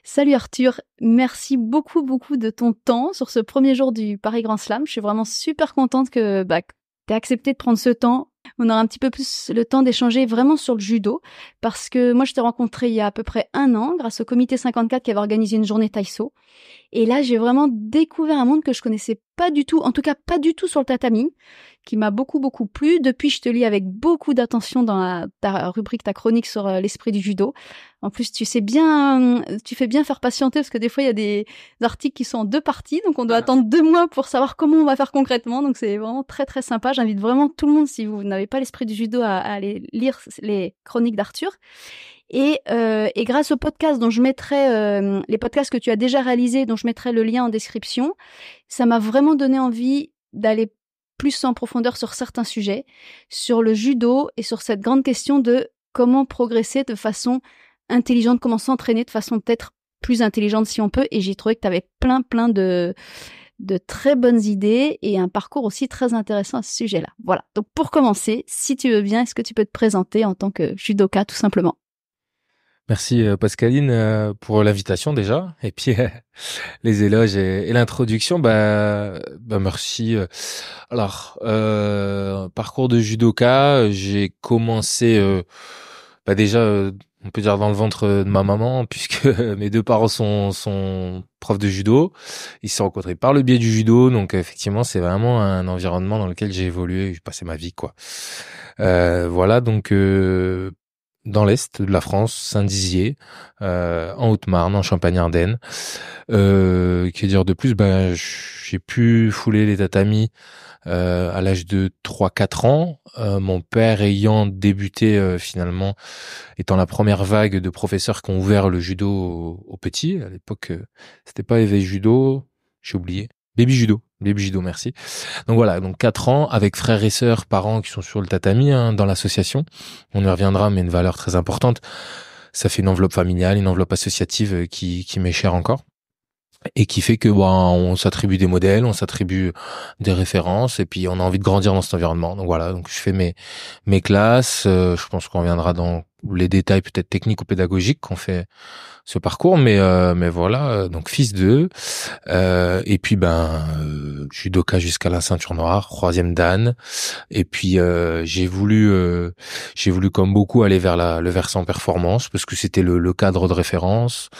Salut Arthur, merci beaucoup de ton temps sur ce premier jour du Paris Grand Slam. Je suis vraiment super contente que tu aies accepté de prendre ce temps. On aura un petit peu plus le temps d'échanger vraiment sur le judo parce que moi je t'ai rencontré il y a à peu près 1 an grâce au comité 54 qui avait organisé une journée Taïso. Et là, j'ai vraiment découvert un monde que je connaissais pas du tout, en tout cas pas du tout sur le tatami, qui m'a beaucoup plu. Depuis, je te lis avec beaucoup d'attention dans ta rubrique, ta chronique sur l'esprit du judo. En plus, tu fais bien faire patienter parce que des fois, il y a des articles qui sont en 2 parties, donc on doit attendre 2 mois pour savoir comment on va faire concrètement. Donc c'est vraiment très sympa. J'invite vraiment tout le monde, si vous n'avez pas l'esprit du judo, à aller lire les chroniques d'Arthur. Et grâce au podcast dont je mettrai les podcasts que tu as déjà réalisés, dont je mettrai le lien en description, ça m'a vraiment donné envie d'aller plus en profondeur sur certains sujets, sur le judo et sur cette grande question de comment progresser de façon intelligente, comment s'entraîner de façon peut-être plus intelligente si on peut. Et j'ai trouvé que tu avais plein de très bonnes idées et un parcours aussi très intéressant à ce sujet-là. Voilà. Donc pour commencer, si tu veux bien, est-ce que tu peux te présenter en tant que judoka tout simplement? Merci Pascaline pour l'invitation déjà et puis les éloges et l'introduction. Merci. Alors parcours de judoka, j'ai commencé déjà on peut dire dans le ventre de ma maman puisque mes deux parents sont profs de judo. Ils se sont rencontrés par le biais du judo, donc effectivement c'est vraiment un environnement dans lequel j'ai évolué, j'ai passé ma vie quoi. Voilà donc dans l'est de la France, Saint-Dizier, en Haute-Marne, en Champagne-Ardenne. Que dire de plus? J'ai pu fouler les tatamis à l'âge de 3-4 ans. Mon père ayant débuté finalement, étant la première vague de professeurs qui ont ouvert le judo aux petits. À l'époque, c'était pas éveil judo, j'ai oublié. Baby judo, merci. Donc voilà, donc 4 ans avec frères et sœurs, parents qui sont sur le tatami dans l'association. On y reviendra, mais une valeur très importante. Ça fait une enveloppe familiale, une enveloppe associative qui m'est chère encore et qui fait que on s'attribue des modèles, on s'attribue des références et puis on a envie de grandir dans cet environnement. Donc voilà, donc je fais mes classes. Je pense qu'on reviendra dans les détails peut-être techniques ou pédagogiques qu'on fait ce parcours, mais voilà, donc fils d'eux, et puis judoka jusqu'à la ceinture noire, 3e dan, et puis j'ai voulu comme beaucoup aller vers le versant performance parce que c'était le cadre de référence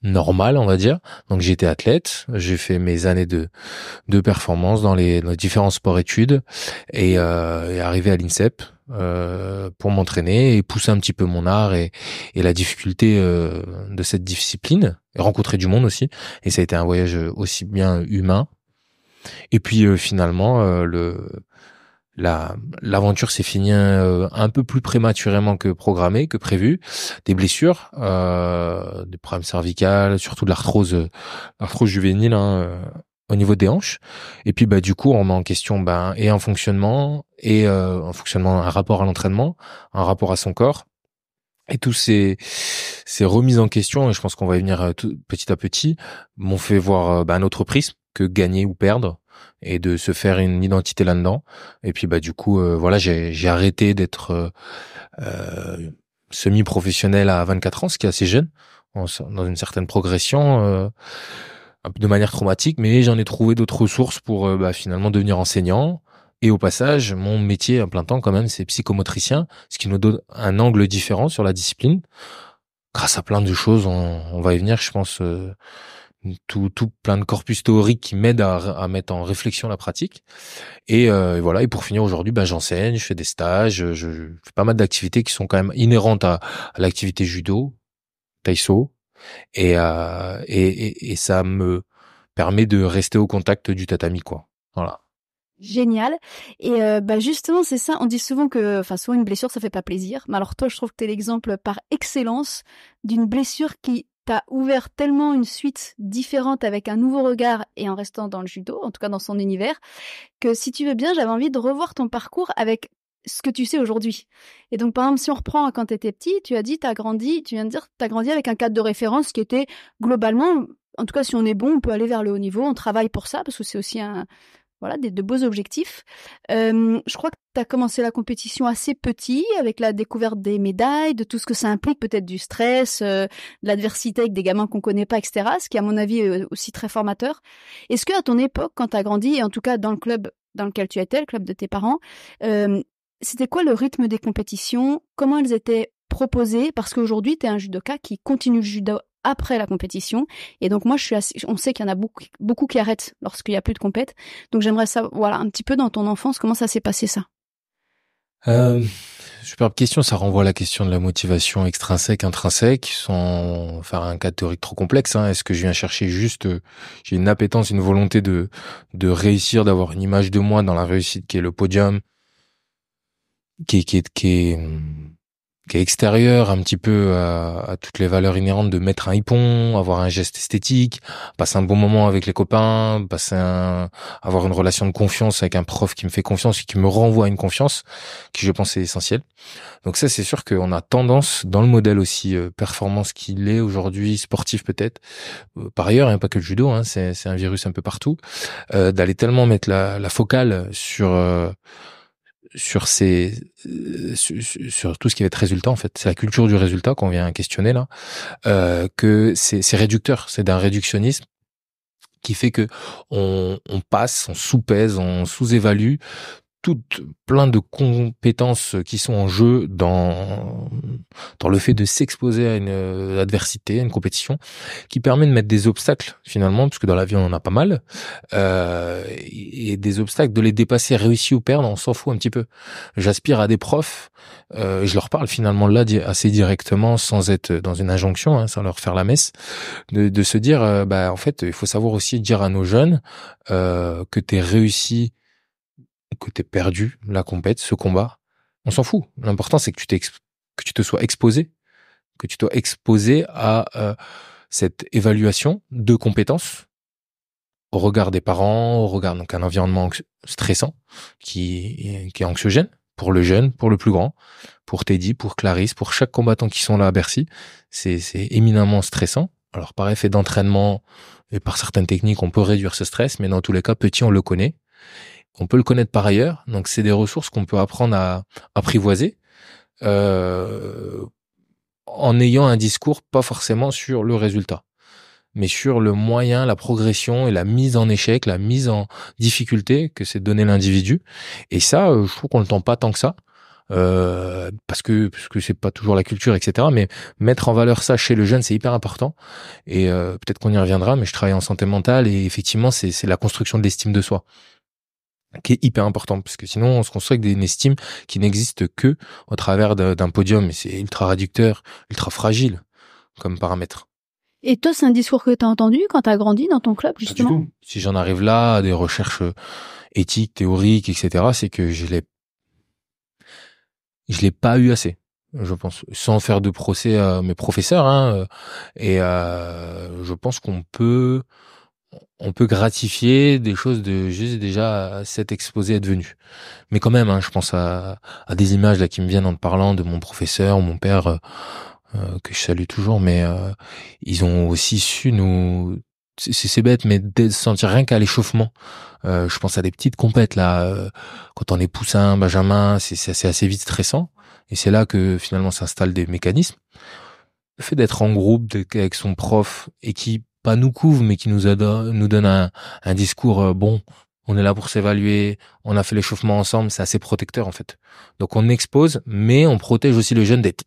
normal, on va dire. Donc j'étais athlète, j'ai fait mes années de performance dans les différents sports-études et arrivé à l'INSEP pour m'entraîner et pousser un petit peu mon art et la difficulté de cette discipline et rencontrer du monde aussi. Et ça a été un voyage aussi bien humain. Et puis finalement l'aventure s'est finie un peu plus prématurément que programmé, que prévu. Des blessures, des problèmes cervicales, surtout de l'arthrose juvénile au niveau des hanches. Et puis du coup, on met en question et un fonctionnement et un rapport à l'entraînement, un rapport à son corps. Et tous ces remises en question, et je pense qu'on va y venir petit à petit, m'ont fait voir un autre prisme que gagner ou perdre, et de se faire une identité là-dedans. Et puis du coup, j'ai arrêté d'être semi-professionnel à 24 ans, ce qui est assez jeune, dans une certaine progression, un peu de manière traumatique, mais j'en ai trouvé d'autres ressources pour finalement devenir enseignant. Et au passage, mon métier à plein temps quand même, c'est psychomotricien, ce qui nous donne un angle différent sur la discipline. Grâce à plein de choses, on va y venir, je pense, tout plein de corpus théoriques qui m'aident à mettre en réflexion la pratique. Et voilà. Et pour finir aujourd'hui, j'enseigne, je fais des stages, je fais pas mal d'activités qui sont quand même inhérentes à l'activité judo, taïso, et ça me permet de rester au contact du tatami, quoi. Voilà. Génial. Et justement, c'est ça. On dit souvent souvent une blessure, ça fait pas plaisir. Mais alors toi, je trouve que t'es l'exemple par excellence d'une blessure qui t'a ouvert tellement une suite différente avec un nouveau regard et en restant dans le judo, en tout cas dans son univers, que si tu veux bien, j'avais envie de revoir ton parcours avec ce que tu sais aujourd'hui. Et donc, par exemple, si on reprend quand t'étais petit, tu viens de dire, t'as grandi avec un cadre de référence qui était globalement, en tout cas, si on est bon, on peut aller vers le haut niveau, on travaille pour ça, parce que c'est aussi voilà, de beaux objectifs. Je crois que tu as commencé la compétition assez petit, avec la découverte des médailles, de tout ce que ça implique, peut-être du stress, de l'adversité avec des gamins qu'on connaît pas, etc. Ce qui, à mon avis, est aussi très formateur. Est-ce que à ton époque, quand tu as grandi, et en tout cas dans le club dans lequel tu étais, le club de tes parents, c'était quoi le rythme des compétitions? Comment elles étaient proposées? Parce qu'aujourd'hui, tu es un judoka qui continue le judo après la compétition. Et donc moi, on sait qu'il y en a beaucoup qui arrêtent lorsqu'il y a plus de compète. Donc j'aimerais savoir, voilà, un petit peu dans ton enfance, comment ça s'est passé ça? Superbe question. Ça renvoie à la question de la motivation extrinsèque, intrinsèque, sans faire un cas théorique trop complexe. Est-ce que je viens chercher juste, j'ai une appétence, une volonté de réussir, d'avoir une image de moi dans la réussite qui est le podium, qui est extérieur un petit peu à toutes les valeurs inhérentes de mettre un hippon, avoir un geste esthétique, passer un bon moment avec les copains, avoir une relation de confiance avec un prof qui me fait confiance et qui me renvoie à une confiance qui, je pense, est essentielle. Donc ça, c'est sûr qu'on a tendance, dans le modèle aussi performance qu'il est aujourd'hui, sportif peut-être, par ailleurs, pas que le judo, c'est un virus un peu partout, d'aller tellement mettre la focale sur tout ce qui va être résultat, en fait. C'est la culture du résultat qu'on vient questionner là, que c'est réducteur, c'est d'un réductionnisme qui fait que on passe, on sous-pèse, on sous-évalue plein de compétences qui sont en jeu dans le fait de s'exposer à une adversité, à une compétition, qui permet de mettre des obstacles finalement, parce que dans la vie on en a pas mal, et des obstacles, de les dépasser, réussir ou perdre, on s'en fout un petit peu. J'aspire à des profs, je leur parle finalement là assez directement, sans être dans une injonction, sans leur faire la messe, de se dire, en fait, il faut savoir aussi dire à nos jeunes que t'es réussi, que t'es perdu la compète, ce combat, on s'en fout. L'important, c'est que tu te sois exposé, que tu sois exposé à cette évaluation de compétences au regard des parents, au regard donc un environnement stressant qui est anxiogène pour le jeune, pour le plus grand, pour Teddy, pour Clarisse, pour chaque combattant qui sont là à Bercy. C'est éminemment stressant. Alors par effet d'entraînement et par certaines techniques, on peut réduire ce stress, mais dans tous les cas, petit, on le connaît. On peut le connaître par ailleurs, donc c'est des ressources qu'on peut apprendre à apprivoiser en ayant un discours pas forcément sur le résultat, mais sur le moyen, la progression et la mise en échec, la mise en difficulté que c'est donné l'individu. Et ça, je trouve qu'on le tend pas tant que ça, parce que c'est pas toujours la culture, etc. Mais mettre en valeur ça chez le jeune, c'est hyper important. Et peut-être qu'on y reviendra, mais je travaille en santé mentale et effectivement, c'est la construction de l'estime de soi qui est hyper important, parce que sinon on se construit avec une estime qui n'existe que au travers d'un podium, et c'est ultra réducteur, ultra fragile comme paramètre. Et toi, c'est un discours que tu as entendu quand tu as grandi dans ton club, justement? Pas du tout. Si j'en arrive là à des recherches éthiques, théoriques, etc., c'est que je l'ai pas eu assez, je pense, sans faire de procès à mes professeurs, et je pense qu'on peut gratifier des choses de juste déjà s'être exposé, être venu. Mais quand même, je pense à des images là qui me viennent en te parlant de mon professeur ou mon père, que je salue toujours, mais ils ont aussi su nous... C'est bête, mais de se sentir rien qu'à l'échauffement. Je pense à des petites compètes là, quand on est poussin, benjamin, c'est assez vite stressant. Et c'est là que finalement s'installent des mécanismes. Le fait d'être en groupe, avec son prof, et qui pas nous couvre, mais qui nous donne un discours bon. On est là pour s'évaluer, on a fait l'échauffement ensemble, c'est assez protecteur en fait. Donc on expose, mais on protège aussi le jeune d'être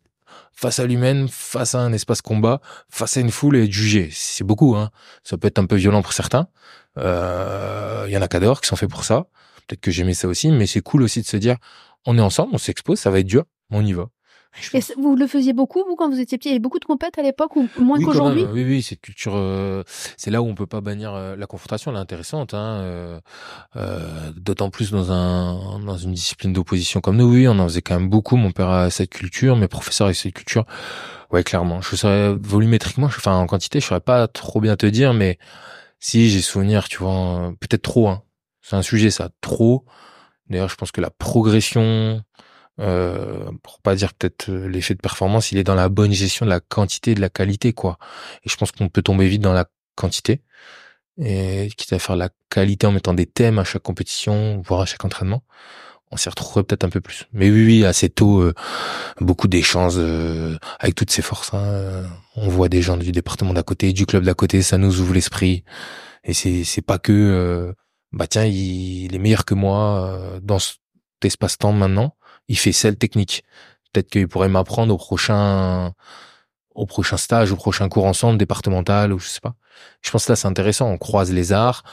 face à l'humaine, face à un espace combat, face à une foule et être jugé. C'est beaucoup, Ça peut être un peu violent pour certains. Il y en a qui sont faits pour ça. Peut-être que j'aimais ça aussi, mais c'est cool aussi de se dire, on est ensemble, on s'expose, ça va être dur, mais on y va. Et vous le faisiez beaucoup, vous, quand vous étiez petit? Il y avait beaucoup de compètes à l'époque, ou moins qu'aujourd'hui? Oui, cette culture, c'est là où on peut pas bannir la confrontation, elle est intéressante, d'autant plus dans une discipline d'opposition comme nous. Oui, on en faisait quand même beaucoup. Mon père a cette culture, mes professeurs avaient cette culture. Ouais, clairement. Je saurais volumétriquement, en quantité, je saurais pas trop bien te dire, mais si j'ai souvenir, tu vois, peut-être trop. C'est un sujet, ça, trop. D'ailleurs, je pense que la progression, pour pas dire peut-être l'effet de performance, il est dans la bonne gestion de la quantité et de la qualité, quoi. Et je pense qu'on peut tomber vite dans la quantité. et quitte à faire la qualité en mettant des thèmes à chaque compétition, voire à chaque entraînement, on s'y retrouverait peut-être un peu plus. Mais oui, assez tôt, beaucoup d'échanges avec toutes ces forces. On voit des gens du département d'à côté, du club d'à côté, ça nous ouvre l'esprit. Et c'est pas que tiens, il est meilleur que moi dans cet espace-temps maintenant. Il fait celle technique. Peut-être qu'il pourrait m'apprendre au prochain stage, au prochain cours ensemble, départemental, ou je sais pas. Je pense que là, c'est intéressant. On croise les arts,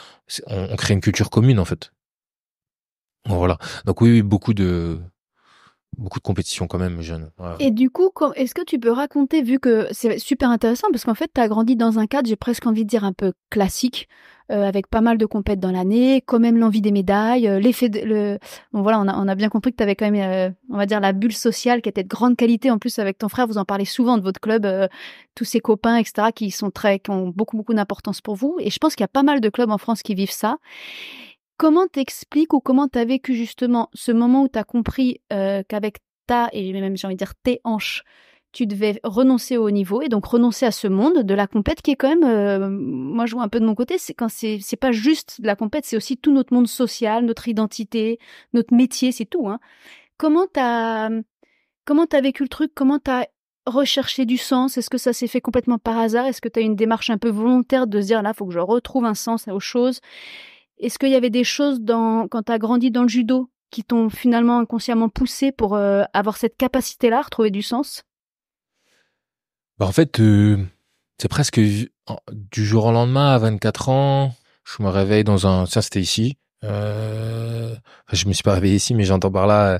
on crée une culture commune, en fait. Bon, voilà. Donc oui, beaucoup de compétitions quand même, jeunes. Ouais. Et du coup, est-ce que tu peux raconter, vu que c'est super intéressant, parce qu'en fait, tu as grandi dans un cadre, j'ai presque envie de dire un peu classique, avec pas mal de compètes dans l'année, quand même l'envie des médailles, bon voilà, on a bien compris que tu avais quand même, on va dire, la bulle sociale qui était de grande qualité. En plus, avec ton frère, vous en parlez souvent de votre club, tous ses copains, etc., qui ont beaucoup, beaucoup d'importance pour vous. Et je pense qu'il y a pas mal de clubs en France qui vivent ça. Comment t'expliques ou comment t'as vécu justement ce moment où t'as compris qu'avec et même j'ai envie de dire tes hanches, tu devais renoncer au haut niveau et donc renoncer à ce monde de la compète qui est quand même, moi je vois un peu de mon côté, c'est quand c'est pas juste de la compète, c'est aussi tout notre monde social, notre identité, notre métier, c'est tout. Hein. Comment t'as vécu le truc? Comment t'as recherché du sens? Est-ce que ça s'est fait complètement par hasard? Est-ce que t'as une démarche un peu volontaire de se dire là, faut que je retrouve un sens aux choses? Est-ce qu'il y avait des choses quand tu as grandi dans le judo qui t'ont finalement inconsciemment poussé pour avoir cette capacité-là à retrouver du sens? En fait, c'est presque du jour au lendemain, à 24 ans, je me réveille tiens, c'était ici. Je me suis pas réveillé ici, mais j'entends par là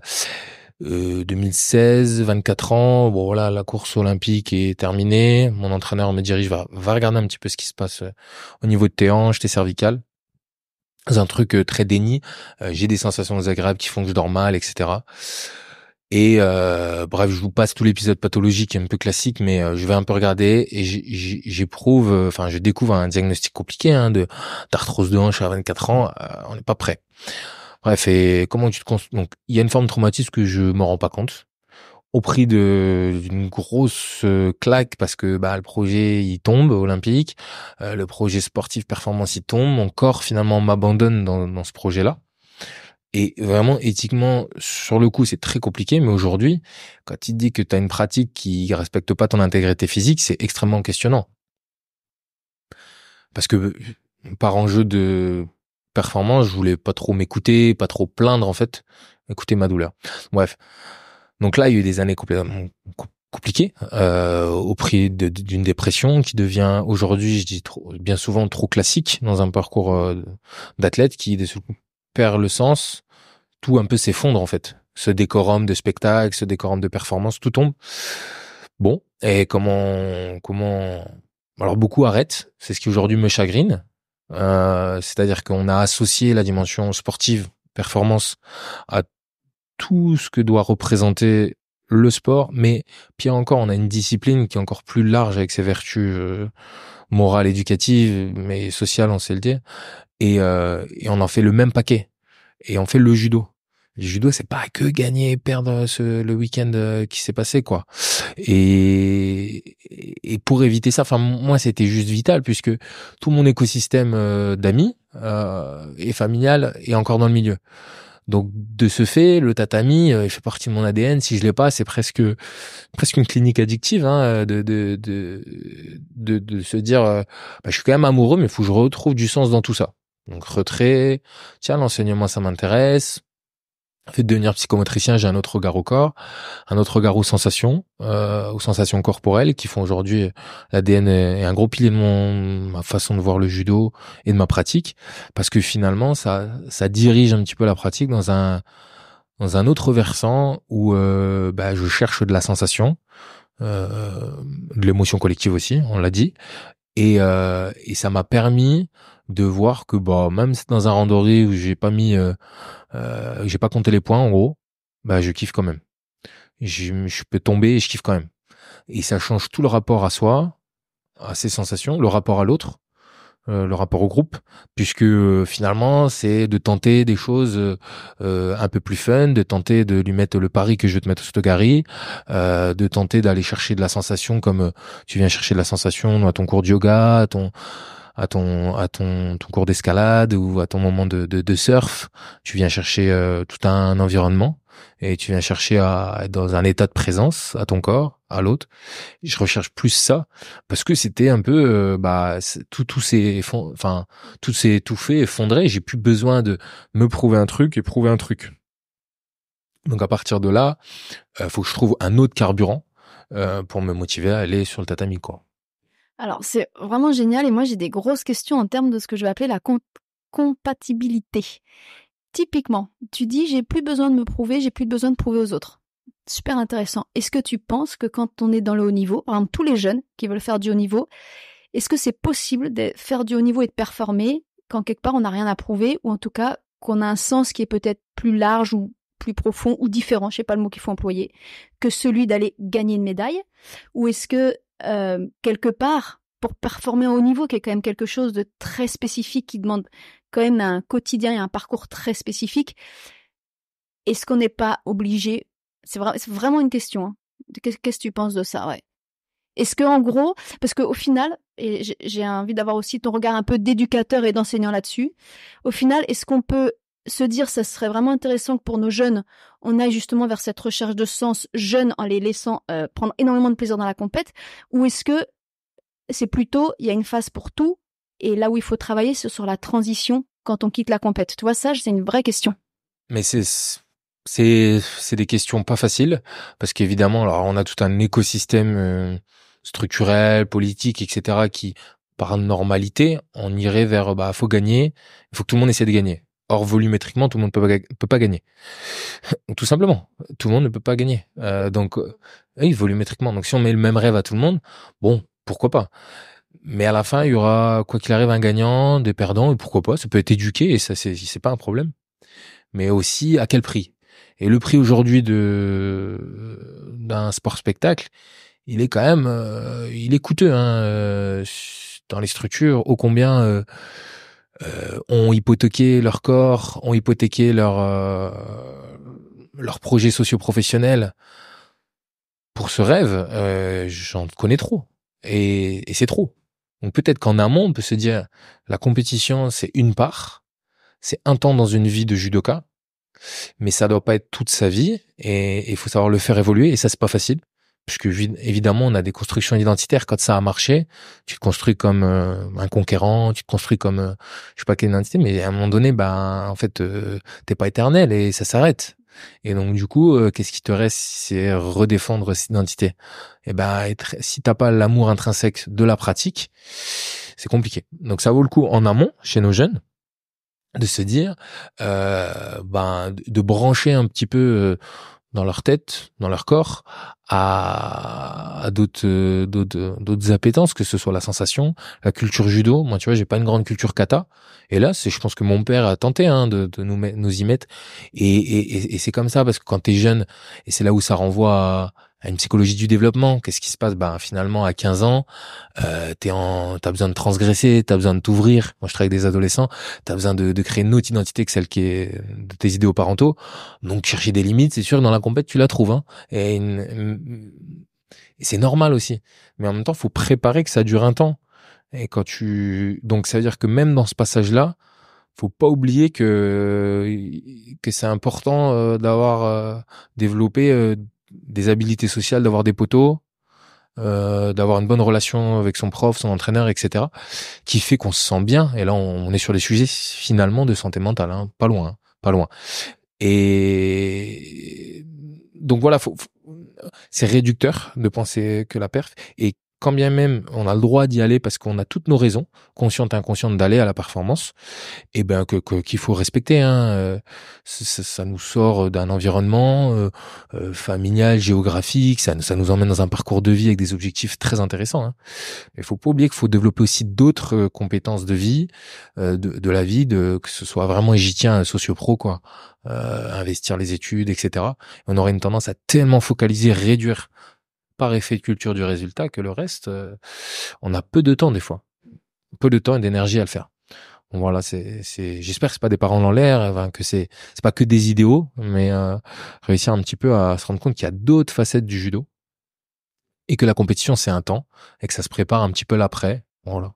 2016, 24 ans. Bon voilà, la course olympique est terminée. Mon entraîneur me dirige, va regarder un petit peu ce qui se passe au niveau de tes hanches, tes cervicales. C'est un truc très déni. J'ai des sensations désagréables qui font que je dors mal, etc. Et bref, je vous passe tout l'épisode pathologique un peu classique, mais je vais un peu regarder et je découvre un diagnostic compliqué d'arthrose de hanche à 24 ans. On n'est pas prêt. Bref, et comment donc il y a une forme de traumatisme que je m'en rends pas compte. Au prix d'une grosse claque parce que le projet il tombe olympique, le projet sportif performance il tombe, mon corps finalement m'abandonne dans ce projet-là. Et vraiment éthiquement sur le coup c'est très compliqué, mais aujourd'hui quand il te dit que tu as une pratique qui respecte pas ton intégrité physique, c'est extrêmement questionnant. Parce que par enjeu de performance, je voulais pas trop m'écouter, pas trop plaindre en fait, écouter ma douleur. Bref. Donc là, il y a eu des années complètement compliquées, au prix d'une dépression qui devient aujourd'hui, je dis bien souvent trop classique dans un parcours d'athlète qui perd le sens, tout un peu s'effondre en fait. Ce décorum de spectacle, ce décorum de performance, tout tombe. Bon, et alors beaucoup arrêtent, c'est ce qui aujourd'hui me chagrine. C'est-à-dire qu'on a associé la dimension sportive, performance, à tout ce que doit représenter le sport, mais pire encore, on a une discipline qui est encore plus large avec ses vertus morales, éducatives, mais sociales, on sait le dire, et on en fait le même paquet, et on fait le judo. Le judo, c'est pas que gagner et perdre le week-end qui s'est passé, quoi. Et pour éviter ça, enfin moi, c'était juste vital puisque tout mon écosystème d'amis et familial est encore dans le milieu. Donc de ce fait, le tatami, il fait partie de mon ADN. Si je l'ai pas, c'est presque une clinique addictive, de se dire, je suis quand même amoureux, mais il faut que je retrouve du sens dans tout ça. Donc retrait, tiens, l'enseignement ça m'intéresse. Le fait de devenir psychomotricien, j'ai un autre regard au corps, un autre regard aux sensations corporelles qui font aujourd'hui l'ADN est un gros pilier de ma façon de voir le judo et de ma pratique, parce que finalement ça dirige un petit peu la pratique dans un autre versant où je cherche de la sensation, de l'émotion collective aussi, on l'a dit, et ça m'a permis de voir que même dans un randonnée où j'ai pas compté les points en gros, je kiffe quand même. Je peux tomber et je kiffe quand même. Et ça change tout le rapport à soi, à ses sensations, le rapport à l'autre, le rapport au groupe, puisque finalement c'est de tenter des choses un peu plus fun, de tenter de lui mettre le pari que je vais te mettre au Stogari, de tenter d'aller chercher de la sensation comme tu viens chercher de la sensation à ton cours de yoga, ton cours d'escalade ou à ton moment de surf. Tu viens chercher tout un environnement et tu viens chercher à être dans un état de présence à ton corps, à l'autre. Je recherche plus ça parce que c'était un peu tout s'est étouffé, effondré. J'ai plus besoin de me prouver un truc et prouver un truc. Donc à partir de là, faut que je trouve un autre carburant pour me motiver à aller sur le tatami, quoi. Alors, c'est vraiment génial et moi, j'ai des grosses questions en termes de ce que je vais appeler la compatibilité. Typiquement, tu dis, j'ai plus besoin de me prouver, j'ai plus besoin de prouver aux autres. Super intéressant. Est-ce que tu penses que quand on est dans le haut niveau, par exemple tous les jeunes qui veulent faire du haut niveau, est-ce que c'est possible de faire du haut niveau et de performer quand quelque part on n'a rien à prouver ou en tout cas qu'on a un sens qui est peut-être plus large ou plus profond ou différent, je sais pas le mot qu'il faut employer, que celui d'aller gagner une médaille? Ou est-ce que quelque part, pour performer au haut niveau, qui est quand même quelque chose de très spécifique, qui demande quand même un quotidien et un parcours très spécifique, est-ce qu'on n'est pas obligé? C'est vraiment une question. Hein. Qu'est-ce que tu penses de ça? Ouais. Est-ce que en gros, parce qu'au final, et j'ai envie d'avoir aussi ton regard un peu d'éducateur et d'enseignant là-dessus, au final, est-ce qu'on peut se dire ça serait vraiment intéressant que pour nos jeunes, on aille justement vers cette recherche de sens jeune en les laissant prendre énormément de plaisir dans la compète, ou est-ce que c'est plutôt, il y a une phase pour tout, et là où il faut travailler, c'est sur la transition quand on quitte la compète. Tu vois, ça, c'est une vraie question. Mais c'est des questions pas faciles parce qu'évidemment, alors on a tout un écosystème structurel, politique, etc. qui, par normalité, on irait vers faut gagner, il faut que tout le monde essaie de gagner. Or, volumétriquement, tout le monde peut pas gagner. Tout simplement, tout le monde ne peut pas gagner. Oui, volumétriquement. Donc, si on met le même rêve à tout le monde, bon, pourquoi pas. Mais à la fin, il y aura, quoi qu'il arrive, un gagnant, des perdants, et pourquoi pas. Ça peut être éduqué, et ça, c'est pas un problème. Mais aussi, à quel prix? Et le prix aujourd'hui d'un sport spectacle, il est quand même, il est coûteux, hein, dans les structures, ô combien, ont hypothéqué leur corps, ont hypothéqué leur projet socio-professionnel pour ce rêve. J'en connais trop. Et c'est trop. Donc peut-être qu'en amont, on peut se dire, la compétition, c'est une part, c'est un temps dans une vie de judoka, mais ça doit pas être toute sa vie, et il faut savoir le faire évoluer, et ça, c'est pas facile. Parce que évidemment, on a des constructions identitaires. Quand ça a marché, tu te construis comme un conquérant, tu te construis comme je sais pas quelle identité, mais à un moment donné, en fait, t'es pas éternel et ça s'arrête. Et donc du coup, qu'est-ce qui te reste, c'est redéfendre cette identité. Et si t'as pas l'amour intrinsèque de la pratique, c'est compliqué. Donc ça vaut le coup en amont chez nos jeunes de se dire, de brancher un petit peu dans leur tête, dans leur corps, à d'autres appétences, que ce soit la sensation, la culture judo. Moi, tu vois, j'ai pas une grande culture kata. Et là, je pense que mon père a tenté, hein, de nous y mettre. Et c'est comme ça, parce que quand t'es jeune, et c'est là où ça renvoie à une psychologie du développement. Qu'est-ce qui se passe? Finalement, à 15 ans, t'as besoin de transgresser, t'as besoin de t'ouvrir. Moi, je travaille avec des adolescents. T'as besoin de créer une autre identité que celle qui est de tes idéaux parentaux. Donc, chercher des limites, c'est sûr, dans la compète, tu la trouves, hein. Et c'est normal aussi. Mais en même temps, faut préparer que ça dure un temps. Et donc, ça veut dire que même dans ce passage-là, faut pas oublier que c'est important d'avoir développé des habilités sociales, d'avoir des potos, d'avoir une bonne relation avec son prof, son entraîneur, etc., qui fait qu'on se sent bien. Et là, on est sur les sujets finalement de santé mentale, hein, pas loin, hein, pas loin. Et donc voilà, c'est réducteur de penser que la perf. Et quand bien même on a le droit d'y aller parce qu'on a toutes nos raisons, conscientes et inconscientes, d'aller à la performance, et qu'il faut respecter, hein. Ça nous sort d'un environnement familial, géographique, ça nous emmène dans un parcours de vie avec des objectifs très intéressants, hein. Il faut pas oublier qu'il faut développer aussi d'autres compétences de vie, de la vie, que ce soit vraiment, et j'y tiens, socio-pro, quoi, investir les études, etc. On aurait une tendance à tellement focaliser, réduire par effet de culture du résultat, que le reste, on a peu de temps des fois, peu de temps et d'énergie à le faire. Bon, voilà, j'espère que c'est pas des paroles en l'air, que c'est pas que des idéaux, mais réussir un petit peu à se rendre compte qu'il y a d'autres facettes du judo et que la compétition, c'est un temps et que ça se prépare un petit peu l'après. Voilà.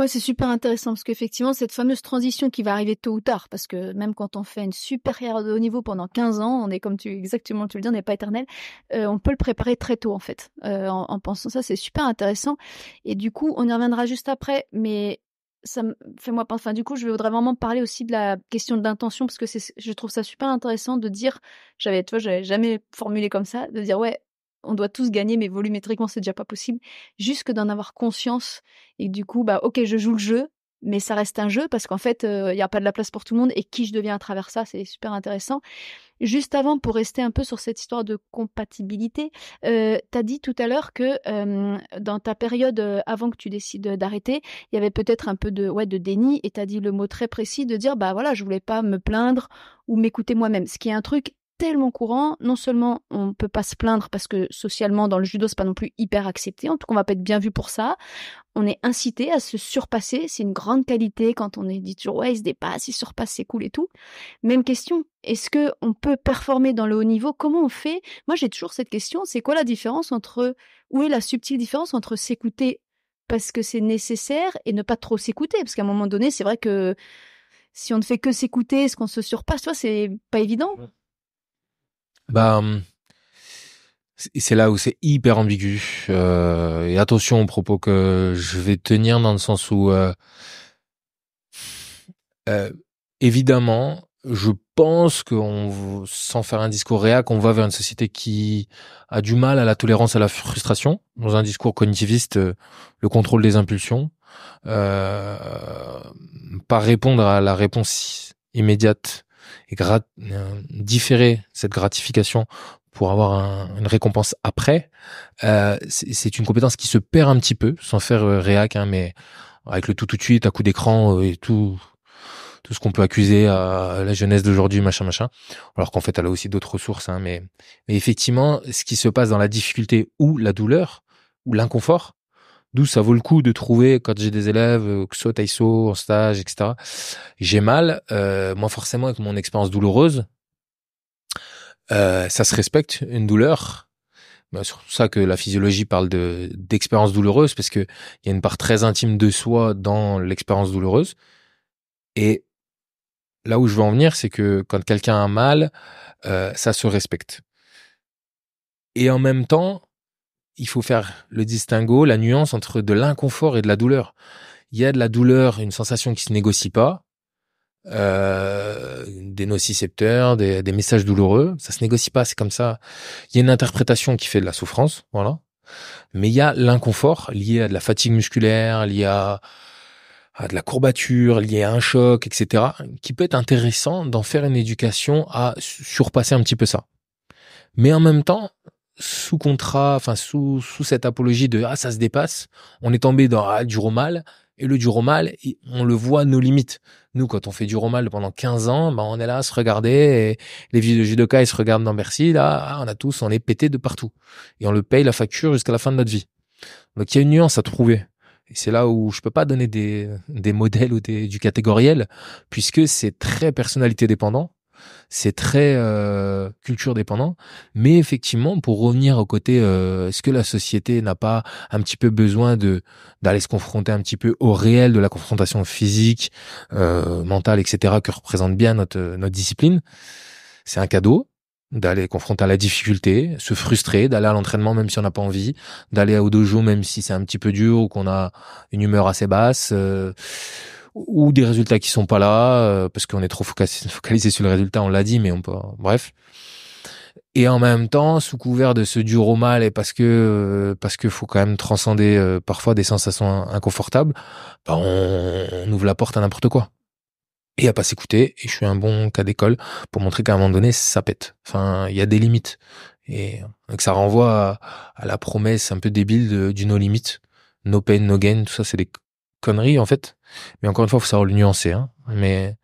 Ouais, c'est super intéressant parce qu'effectivement, cette fameuse transition qui va arriver tôt ou tard, parce que même quand on fait une super carrière de haut niveau pendant 15 ans, on est comme exactement tu le dis, on n'est pas éternel, on peut le préparer très tôt en fait, en pensant ça, c'est super intéressant. Et du coup, on y reviendra juste après, mais ça me fait moi, enfin du coup, je voudrais vraiment parler aussi de la question de l'intention parce que je trouve ça super intéressant de dire, j'avais jamais formulé comme ça, de dire ouais, on doit tous gagner, mais volumétriquement, c'est déjà pas possible. Juste que d'en avoir conscience et du coup, bah, ok, je joue le jeu, mais ça reste un jeu parce qu'en fait, il y a pas de la place pour tout le monde et qui je deviens à travers ça, c'est super intéressant. Juste avant, pour rester un peu sur cette histoire de compatibilité, tu as dit tout à l'heure que dans ta période avant que tu décides d'arrêter, il y avait peut-être un peu de déni et tu as dit le mot très précis de dire bah voilà, je voulais pas me plaindre ou m'écouter moi-même, ce qui est un truc tellement courant. Non seulement on peut pas se plaindre parce que socialement dans le judo c'est pas non plus hyper accepté, en tout cas on va pas être bien vu pour ça. On est incité à se surpasser, c'est une grande qualité quand on est dit toujours ouais il se dépasse, il se surpasse, c'est cool et tout. Même question, est-ce que on peut performer dans le haut niveau? Comment on fait? Moi j'ai toujours cette question, c'est quoi la différence entre, où est la subtile différence entre s'écouter parce que c'est nécessaire et ne pas trop s'écouter? Parce qu'à un moment donné, c'est vrai que si on ne fait que s'écouter, est-ce qu'on se surpasse? Toi, c'est pas évident. Bah, c'est là où c'est hyper ambigu. Et attention aux propos que je vais tenir dans le sens où, euh, évidemment, je pense sans faire un discours réac, on va vers une société qui a du mal à la tolérance à la frustration. Dans un discours cognitiviste, le contrôle des impulsions, euh, pas répondre à la réponse immédiate et différer cette gratification pour avoir une récompense après, c'est une compétence qui se perd un petit peu, sans faire réac, hein, mais avec le tout de suite, à coup d'écran et tout ce qu'on peut accuser à la jeunesse d'aujourd'hui, machin, alors qu'en fait, elle a aussi d'autres ressources, hein, mais effectivement, ce qui se passe dans la difficulté ou la douleur ou l'inconfort, d'où ça vaut le coup de trouver quand j'ai des élèves, que ce soit Taïso, en stage, etc. J'ai mal, moi forcément avec mon expérience douloureuse, ça se respecte une douleur. C'est sur ça que la physiologie parle d'expérience douloureuse, parce que il y a une part très intime de soi dans l'expérience douloureuse. Et là où je veux en venir, c'est que quand quelqu'un a mal, ça se respecte. Et en même temps, il faut faire le distinguo, la nuance entre de l'inconfort et de la douleur. Il y a de la douleur, une sensation qui se négocie pas, des nocicepteurs, des messages douloureux, ça se négocie pas, c'est comme ça. Il y a une interprétation qui fait de la souffrance, voilà. Mais il y a l'inconfort lié à de la fatigue musculaire, lié à de la courbature, lié à un choc, etc., qui peut être intéressant d'en faire une éducation à surpasser un petit peu ça. Mais en même temps, sous contrat, enfin sous cette apologie de ah ça se dépasse, on est tombé dans du romal, et le duromal, on le voit nos limites. Nous, quand on fait du romal pendant 15 ans, on est là à se regarder, et les vieux de judoka, ils se regardent dans Bercy, là, on est pété de partout. Et on le paye la facture jusqu'à la fin de notre vie. Donc il y a une nuance à trouver. Et c'est là où je peux pas donner des modèles ou du catégoriel, puisque c'est très personnalité dépendant. C'est très culture dépendant, mais effectivement, pour revenir au côté, est-ce que la société n'a pas un petit peu besoin d'aller se confronter un petit peu au réel de la confrontation physique, mentale, etc., que représente bien notre discipline? C'est un cadeau d'aller confronter à la difficulté, se frustrer, d'aller à l'entraînement même si on n'a pas envie, d'aller au dojo même si c'est un petit peu dur ou qu'on a une humeur assez basse, ou des résultats qui sont pas là, parce qu'on est trop focalisé sur le résultat, on l'a dit, mais on peut, bref. Et en même temps, sous couvert de ce dur au mal, et parce que faut quand même transcender parfois des sensations inconfortables, on ouvre la porte à n'importe quoi. Et à pas s'écouter, et je suis un bon cas d'école pour montrer qu'à un moment donné, ça pète. Enfin, il y a des limites. Et donc ça renvoie à la promesse un peu débile du no limit. No pain, no gain, tout ça, c'est des conneries, en fait. Mais encore une fois, faut savoir le nuancer, hein. Mais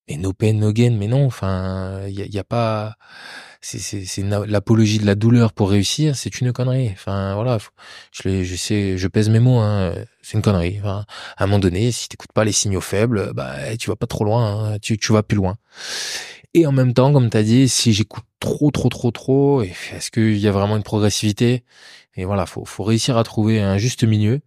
no pain, no gain, mais non, enfin, il y a pas, c'est l'apologie de la douleur pour réussir, c'est une connerie. Enfin, voilà, je sais, je pèse mes mots, hein, c'est une connerie. Enfin, à un moment donné, si t'écoutes pas les signaux faibles, tu vas pas trop loin, hein, tu vas plus loin. Et en même temps, comme t'as dit, si j'écoute trop, est-ce qu'il y a vraiment une progressivité? Et voilà, faut réussir à trouver un juste milieu.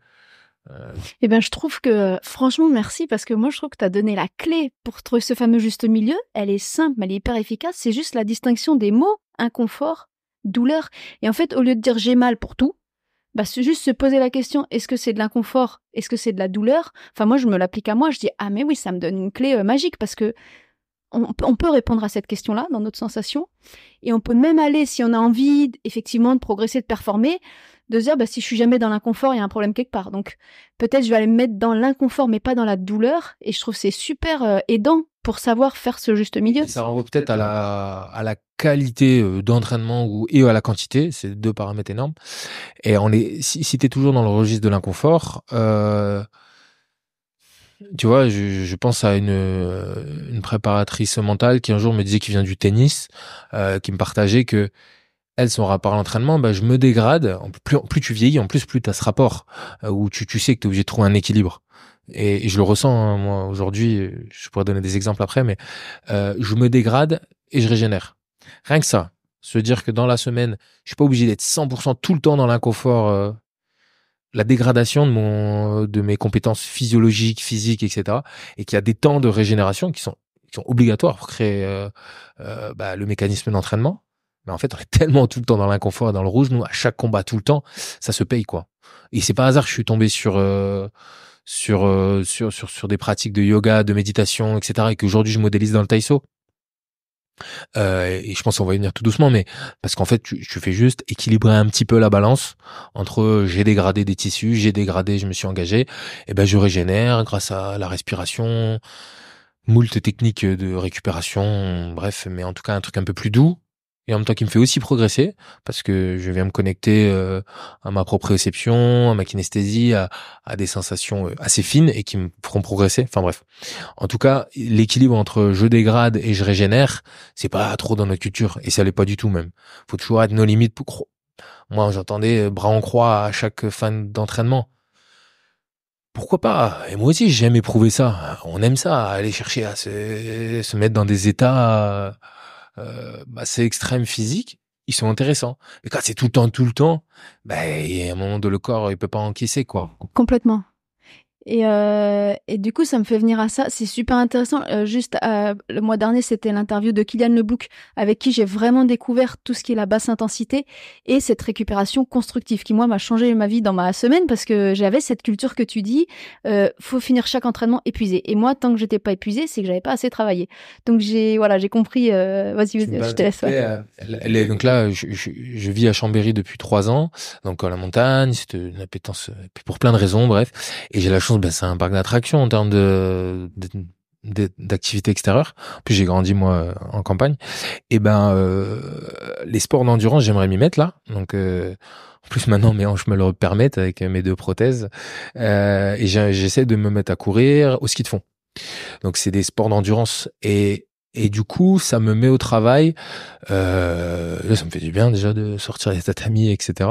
Eh ben, je trouve que, franchement, merci, parce que moi, je trouve que tu as donné la clé pour trouver ce fameux juste milieu. Elle est simple, mais elle est hyper efficace. C'est juste la distinction des mots, inconfort, douleur. Et en fait, au lieu de dire j'ai mal pour tout, bah, c'est juste se poser la question, est-ce que c'est de l'inconfort? Est-ce que c'est de la douleur? Enfin, moi, je me l'applique à moi. Je dis, ah, mais oui, ça me donne une clé magique, parce que on peut répondre à cette question-là dans notre sensation. Et on peut même aller, si on a envie, effectivement, de progresser, de performer, de se dire, bah, si je suis jamais dans l'inconfort, il y a un problème quelque part. Donc, peut-être je vais aller me mettre dans l'inconfort, mais pas dans la douleur. Et je trouve que c'est super aidant pour savoir faire ce juste milieu. Et ça renvoie peut-être à la qualité d'entraînement et à la quantité. C'est deux paramètres énormes. Et si t'es toujours dans le registre de l'inconfort, tu vois, je pense à une préparatrice mentale qui un jour me disait qu'il vient du tennis, qui me partageait que elle, son rapport à l'entraînement, bah, je me dégrade. Plus tu vieillis, en plus tu as ce rapport où tu sais que tu es obligé de trouver un équilibre. Et je le ressens, hein, moi, aujourd'hui, je pourrais donner des exemples après, mais je me dégrade et je régénère. Rien que ça. Se dire que dans la semaine, je suis pas obligé d'être 100% tout le temps dans l'inconfort, la dégradation de mes compétences physiologiques, physiques, etc. Et qu'il y a des temps de régénération qui sont obligatoires pour créer le mécanisme d'entraînement. Mais en fait, on est tellement tout le temps dans l'inconfort et dans le rouge, nous, à chaque combat, tout le temps, ça se paye, quoi. Et c'est pas hasard que je suis tombé sur des pratiques de yoga, de méditation, etc. et qu'aujourd'hui, je modélise dans le taïso. Et je pense qu'on va y venir tout doucement, mais parce qu'en fait, tu fais juste équilibrer un petit peu la balance entre j'ai dégradé des tissus, je me suis engagé, et ben je régénère grâce à la respiration, moult techniques de récupération, bref, mais en tout cas un truc un peu plus doux. Et en même temps qui me fait aussi progresser, parce que je viens me connecter à ma proprioception, à ma kinesthésie, à des sensations assez fines et qui me feront progresser. Enfin bref. En tout cas, l'équilibre entre je dégrade et je régénère, c'est pas trop dans notre culture. Et ça l'est pas du tout même. Faut toujours être nos limites. Moi, j'entendais bras en croix à chaque fin d'entraînement. Pourquoi pas? Et moi aussi, j'aime éprouver ça. On aime ça, aller chercher à se mettre dans des états assez extrêmes physiques. Ils sont intéressants. Mais quand c'est tout le temps, il y a un moment où le corps, il peut pas encaisser, quoi. Complètement. Et du coup, ça me fait venir à ça. C'est super intéressant. Le mois dernier, c'était l'interview de Kylian Lebouc, avec qui j'ai vraiment découvert tout ce qui est la basse intensité et cette récupération constructive qui, moi, m'a changé ma vie dans ma semaine, parce que j'avais cette culture que tu dis, faut finir chaque entraînement épuisé. Et moi, tant que j'étais pas épuisée, c'est que j'avais pas assez travaillé. Donc j'ai compris. Vas-y, je te laisse. Ouais. Donc là, je vis à Chambéry depuis 3 ans, donc à la montagne, c'est une appétence pour plein de raisons, bref. Et j'ai la chance, c'est un parc d'attractions en termes d'activité extérieure. En plus, j'ai grandi moi en campagne. Et les sports d'endurance, j'aimerais m'y mettre là. Donc en plus maintenant mes hanches me le permettent avec mes 2 prothèses. Et j'essaie de me mettre à courir au ski de fond. Donc c'est des sports d'endurance et du coup, ça me met au travail. Là, ça me fait du bien déjà de sortir des tatamis, etc.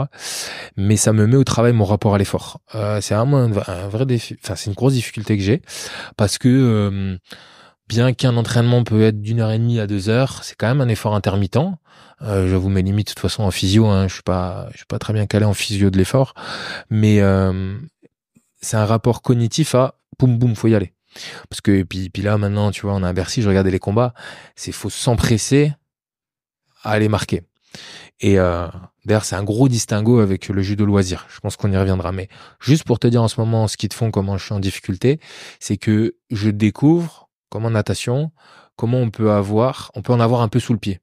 Mais ça me met au travail mon rapport à l'effort. C'est vraiment un vrai défi. Enfin, c'est une grosse difficulté que j'ai parce que bien qu'un entraînement peut être d'1h30 à 2 heures, c'est quand même un effort intermittent. J'avoue mes limites de toute façon en physio. Je suis pas très bien calé en physio de l'effort, mais c'est un rapport cognitif à boum boum, faut y aller. Parce que puis là maintenant, tu vois, on a à Bercy, je regardais les combats, faut s'empresser à aller marquer. Et d'ailleurs, c'est un gros distinguo avec le judo loisir. Je pense qu'on y reviendra, mais juste pour te dire en ce moment, ce qu'ils te font, comment je suis en difficulté, c'est que je découvre, comme en natation, comment on peut en avoir un peu sous le pied.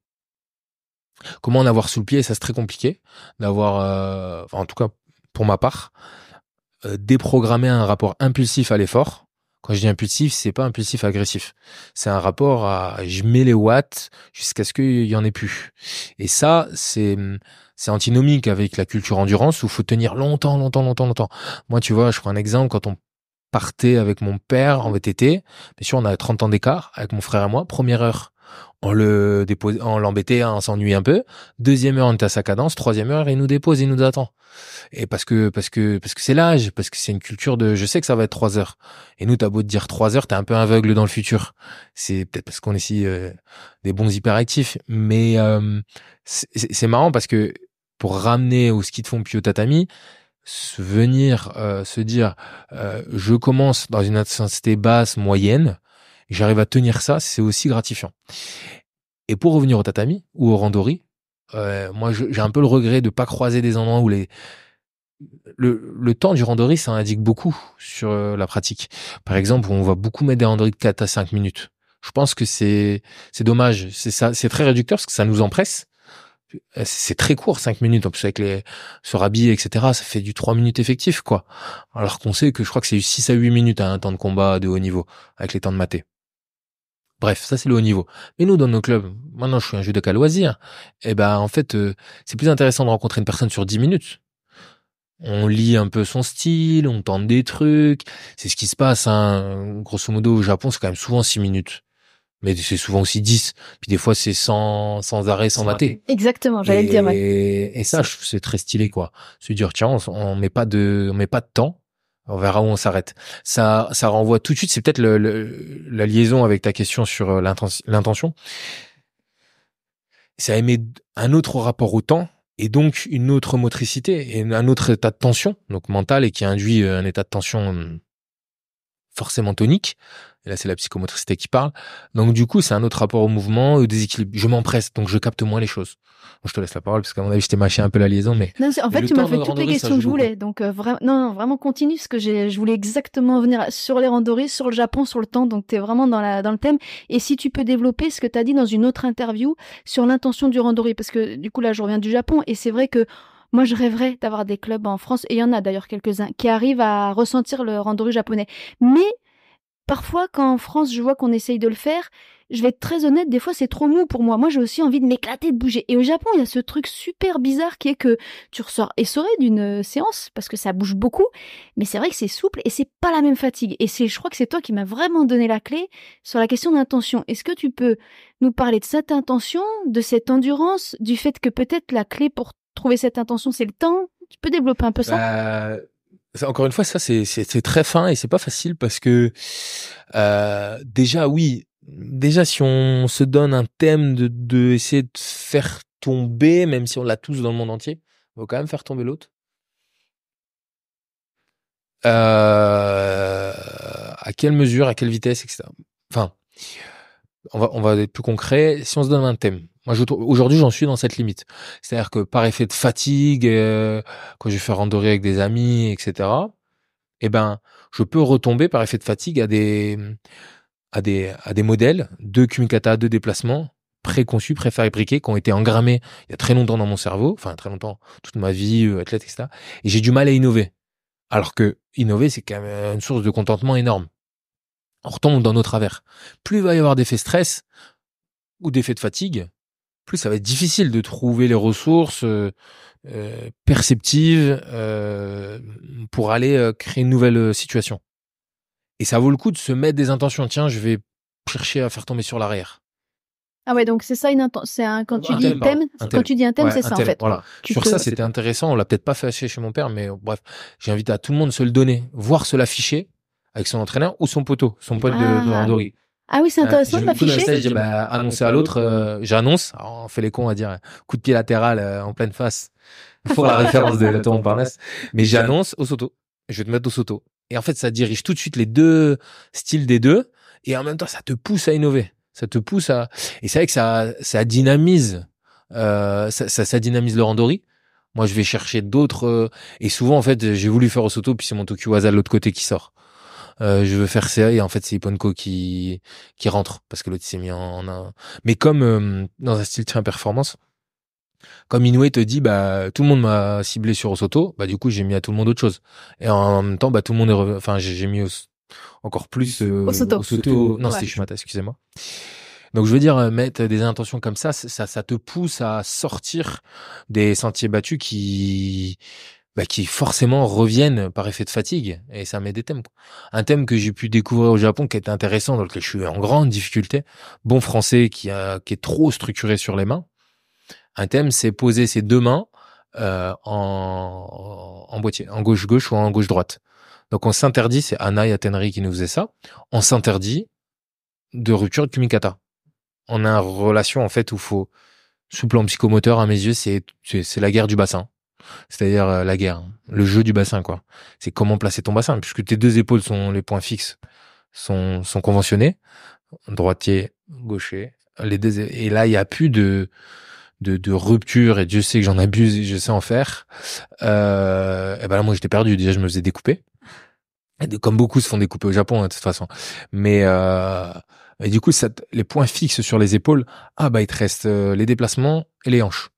Comment en avoir sous le pied, ça c'est très compliqué d'avoir, en tout cas pour ma part, déprogrammer un rapport impulsif à l'effort. Quand je dis impulsif, c'est pas impulsif agressif. C'est un rapport à je mets les watts jusqu'à ce qu'il y en ait plus. Et ça, c'est antinomique avec la culture endurance où faut tenir longtemps. Moi, tu vois, je prends un exemple quand on partait avec mon père en VTT. Bien sûr, on a 30 ans d'écart avec mon frère et moi. Première heure, on l'embêtait, on s'ennuie un peu. Deuxième heure, on était à sa cadence. Troisième heure, il nous dépose, il nous attend. Et parce que c'est l'âge, parce que c'est une culture de, je sais que ça va être 3 heures. Et nous, t'as beau te dire 3 heures, t'es un peu aveugle dans le futur. C'est peut-être parce qu'on est si des bons hyperactifs. Mais c'est marrant parce que pour ramener au ski de fond puis au tatami, se dire je commence dans une intensité basse, moyenne, j'arrive à tenir ça, c'est aussi gratifiant. Et pour revenir au tatami ou au randori, moi j'ai un peu le regret de pas croiser des endroits où le temps du randori, ça indique beaucoup sur la pratique. Par exemple, on va beaucoup mettre des randoris de 4 à 5 minutes. Je pense que c'est dommage. C'est ça, c'est très réducteur parce que ça nous empresse. C'est très court, 5 minutes. En plus, avec se rhabiller, etc., ça fait du 3 minutes effectif, quoi. Alors qu'on sait que je crois que c'est 6 à 8 minutes à un temps de combat de haut niveau, avec les temps de maté. Bref, ça c'est le haut niveau. Mais nous, dans nos clubs, maintenant je suis un judoka loisir, et ben en fait, c'est plus intéressant de rencontrer une personne sur 10 minutes. On lit un peu son style, on tente des trucs. C'est ce qui se passe, hein. Grosso modo, au Japon, c'est quand même souvent 6 minutes. Mais c'est souvent aussi 10. Puis des fois, c'est sans arrêt, sans mater. Exactement, j'allais le dire, ouais. Et ça, je trouve c'est très stylé, quoi. Se dire, tiens, on met pas de temps. On verra où on s'arrête. Ça renvoie tout de suite. C'est peut-être la liaison avec ta question sur l'intention. Ça émet un autre rapport au temps. Et donc, une autre motricité et un autre état de tension, donc mental, et qui induit un état de tension forcément tonique. Et là, c'est la psychomotricité qui parle. Donc, du coup, c'est un autre rapport au mouvement, au déséquilibre. Je m'empresse, donc je capte moins les choses. Bon, je te laisse la parole, parce qu'à mon avis, je t'ai mâché un peu la liaison, mais... Non, en fait, tu m'as fait toutes les questions que je voulais. Donc, vraiment continue, parce que je voulais exactement venir sur les randoris, sur le Japon, sur le temps. Donc, t'es vraiment dans le thème. Et si tu peux développer ce que t'as dit dans une autre interview sur l'intention du randori, parce que, du coup, là, je reviens du Japon, et c'est vrai que moi, je rêverais d'avoir des clubs en France, et il y en a d'ailleurs quelques-uns, qui arrivent à ressentir le randori japonais. Mais, parfois, quand en France, je vois qu'on essaye de le faire, je vais être très honnête, des fois, c'est trop mou pour moi. Moi, j'ai aussi envie de m'éclater, de bouger. Et au Japon, il y a ce truc super bizarre qui est que tu ressors essoré d'une séance, parce que ça bouge beaucoup, mais c'est vrai que c'est souple et c'est pas la même fatigue. Et je crois que c'est toi qui m'as vraiment donné la clé sur la question d'intention. Est-ce que tu peux nous parler de cette intention, de cette endurance, du fait que peut-être la clé pour trouver cette intention, c'est le temps? Tu peux développer un peu ça? Encore une fois, ça c'est très fin et c'est pas facile parce que déjà si on se donne un thème de essayer de faire tomber, même si on l'a tous dans le monde entier, on va quand même faire tomber l'autre. À quelle mesure, à quelle vitesse, etc. Enfin, on va être plus concret. Si on se donne un thème, moi aujourd'hui j'en suis dans cette limite. C'est-à-dire que par effet de fatigue, quand je fais randonner avec des amis, etc. Eh ben, je peux retomber par effet de fatigue à des modèles de Kumikata, de déplacements préconçus, préfabriqués, qui ont été engrammés il y a très longtemps dans mon cerveau, enfin très longtemps, toute ma vie, athlète, etc. Et j'ai du mal à innover. Alors que innover, c'est quand même une source de contentement énorme. On retombe dans nos travers. Plus il va y avoir d'effets stress ou d'effets de fatigue, plus ça va être difficile de trouver les ressources perceptives pour aller créer une nouvelle situation. Et ça vaut le coup de se mettre des intentions. Tiens, je vais chercher à faire tomber sur l'arrière. Ah ouais, donc c'est ça une intention. Quand tu dis thème, quand tu dis un thème, ouais, c'est ça en fait. Voilà. Sur ça, c'était intéressant. On l'a peut-être pas fait chez mon père, mais bref, j'invite à tout le monde de se le donner, voir se l'afficher avec son entraîneur ou son pote de randori. Ah oui, c'est intéressant de l'afficher. Je dis, annoncer à l'autre, j'annonce. Alors, on fait les cons, on va dire, coup de pied latéral en pleine face pour la référence de Tom Montparnasse. Mais j'annonce au Soto. Je vais te mettre au Soto. Et en fait, ça dirige tout de suite les deux styles des deux. Et en même temps, ça te pousse à innover. Ça te pousse à... Et c'est vrai que ça dynamise, ça dynamise le randori. Moi, je vais chercher d'autres... Et souvent, en fait, j'ai voulu faire au Soto, puis c'est mon Tokuwaza de l'autre côté qui sort. Je veux faire ça, et en fait, c'est Ipponko qui rentre, parce que l'autre s'est mis en un... Mais comme dans un style très performance, comme Inoue te dit, bah, tout le monde m'a ciblé sur Osoto, bah, du coup, j'ai mis à tout le monde autre chose. Et en même temps, bah, tout le monde est enfin, j'ai mis encore plus, Osoto. Non, ouais. C'était Shumata, excusez-moi. Donc, je veux dire, mettre des intentions comme ça te pousse à sortir des sentiers battus qui forcément reviennent par effet de fatigue. Et ça met des thèmes. Un thème que j'ai pu découvrir au Japon qui est intéressant, dans lequel je suis en grande difficulté. Bon français qui est trop structuré sur les mains. Un thème, c'est poser ses deux mains en boîtier, en gauche-gauche ou en gauche-droite. Donc on s'interdit, c'est Anna et Atenri qui nous faisaient ça, on s'interdit de rupture de kumikata. On a une relation en fait où faut, sous plan psychomoteur, à mes yeux, c'est la guerre du bassin. C'est-à-dire la guerre, le jeu du bassin, quoi. C'est comment placer ton bassin, puisque tes deux épaules sont les points fixes, sont conventionnés, droitier, gaucher, les deux, et là il y a plus de rupture, et Dieu sait que j'en abuse et je sais en faire. Et ben là moi j'étais perdu, déjà je me faisais découper. Comme beaucoup se font découper au Japon, hein, de toute façon. Mais et du coup, les points fixes sur les épaules, ah bah il te reste les déplacements et les hanches.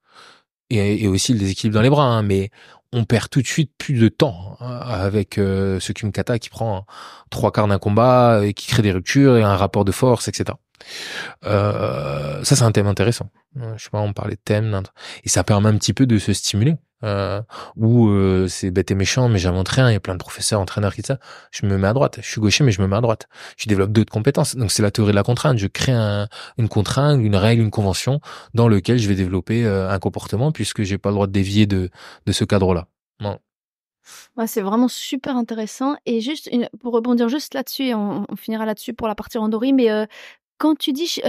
Et aussi le déséquilibre dans les bras, hein, mais on perd tout de suite plus de temps hein, avec ce Kumkata qui prend trois quarts d'un combat et qui crée des ruptures et un rapport de force, etc. Ça, c'est un thème intéressant. Je sais pas, on parlait de thème, et ça permet un petit peu de se stimuler. C'est bête et méchant, mais j'invente rien. Il y a plein de professeurs, entraîneurs qui disent ça. Je me mets à droite. Je suis gaucher, mais je me mets à droite. Je développe d'autres compétences. Donc c'est la théorie de la contrainte. Je crée une contrainte, une règle, une convention dans lequel je vais développer un comportement puisque j'ai pas le droit de dévier de ce cadre-là. Non. Ouais, c'est vraiment super intéressant. Et juste pour rebondir juste là-dessus, et on finira là-dessus pour la partie randori, mais quand tu dis,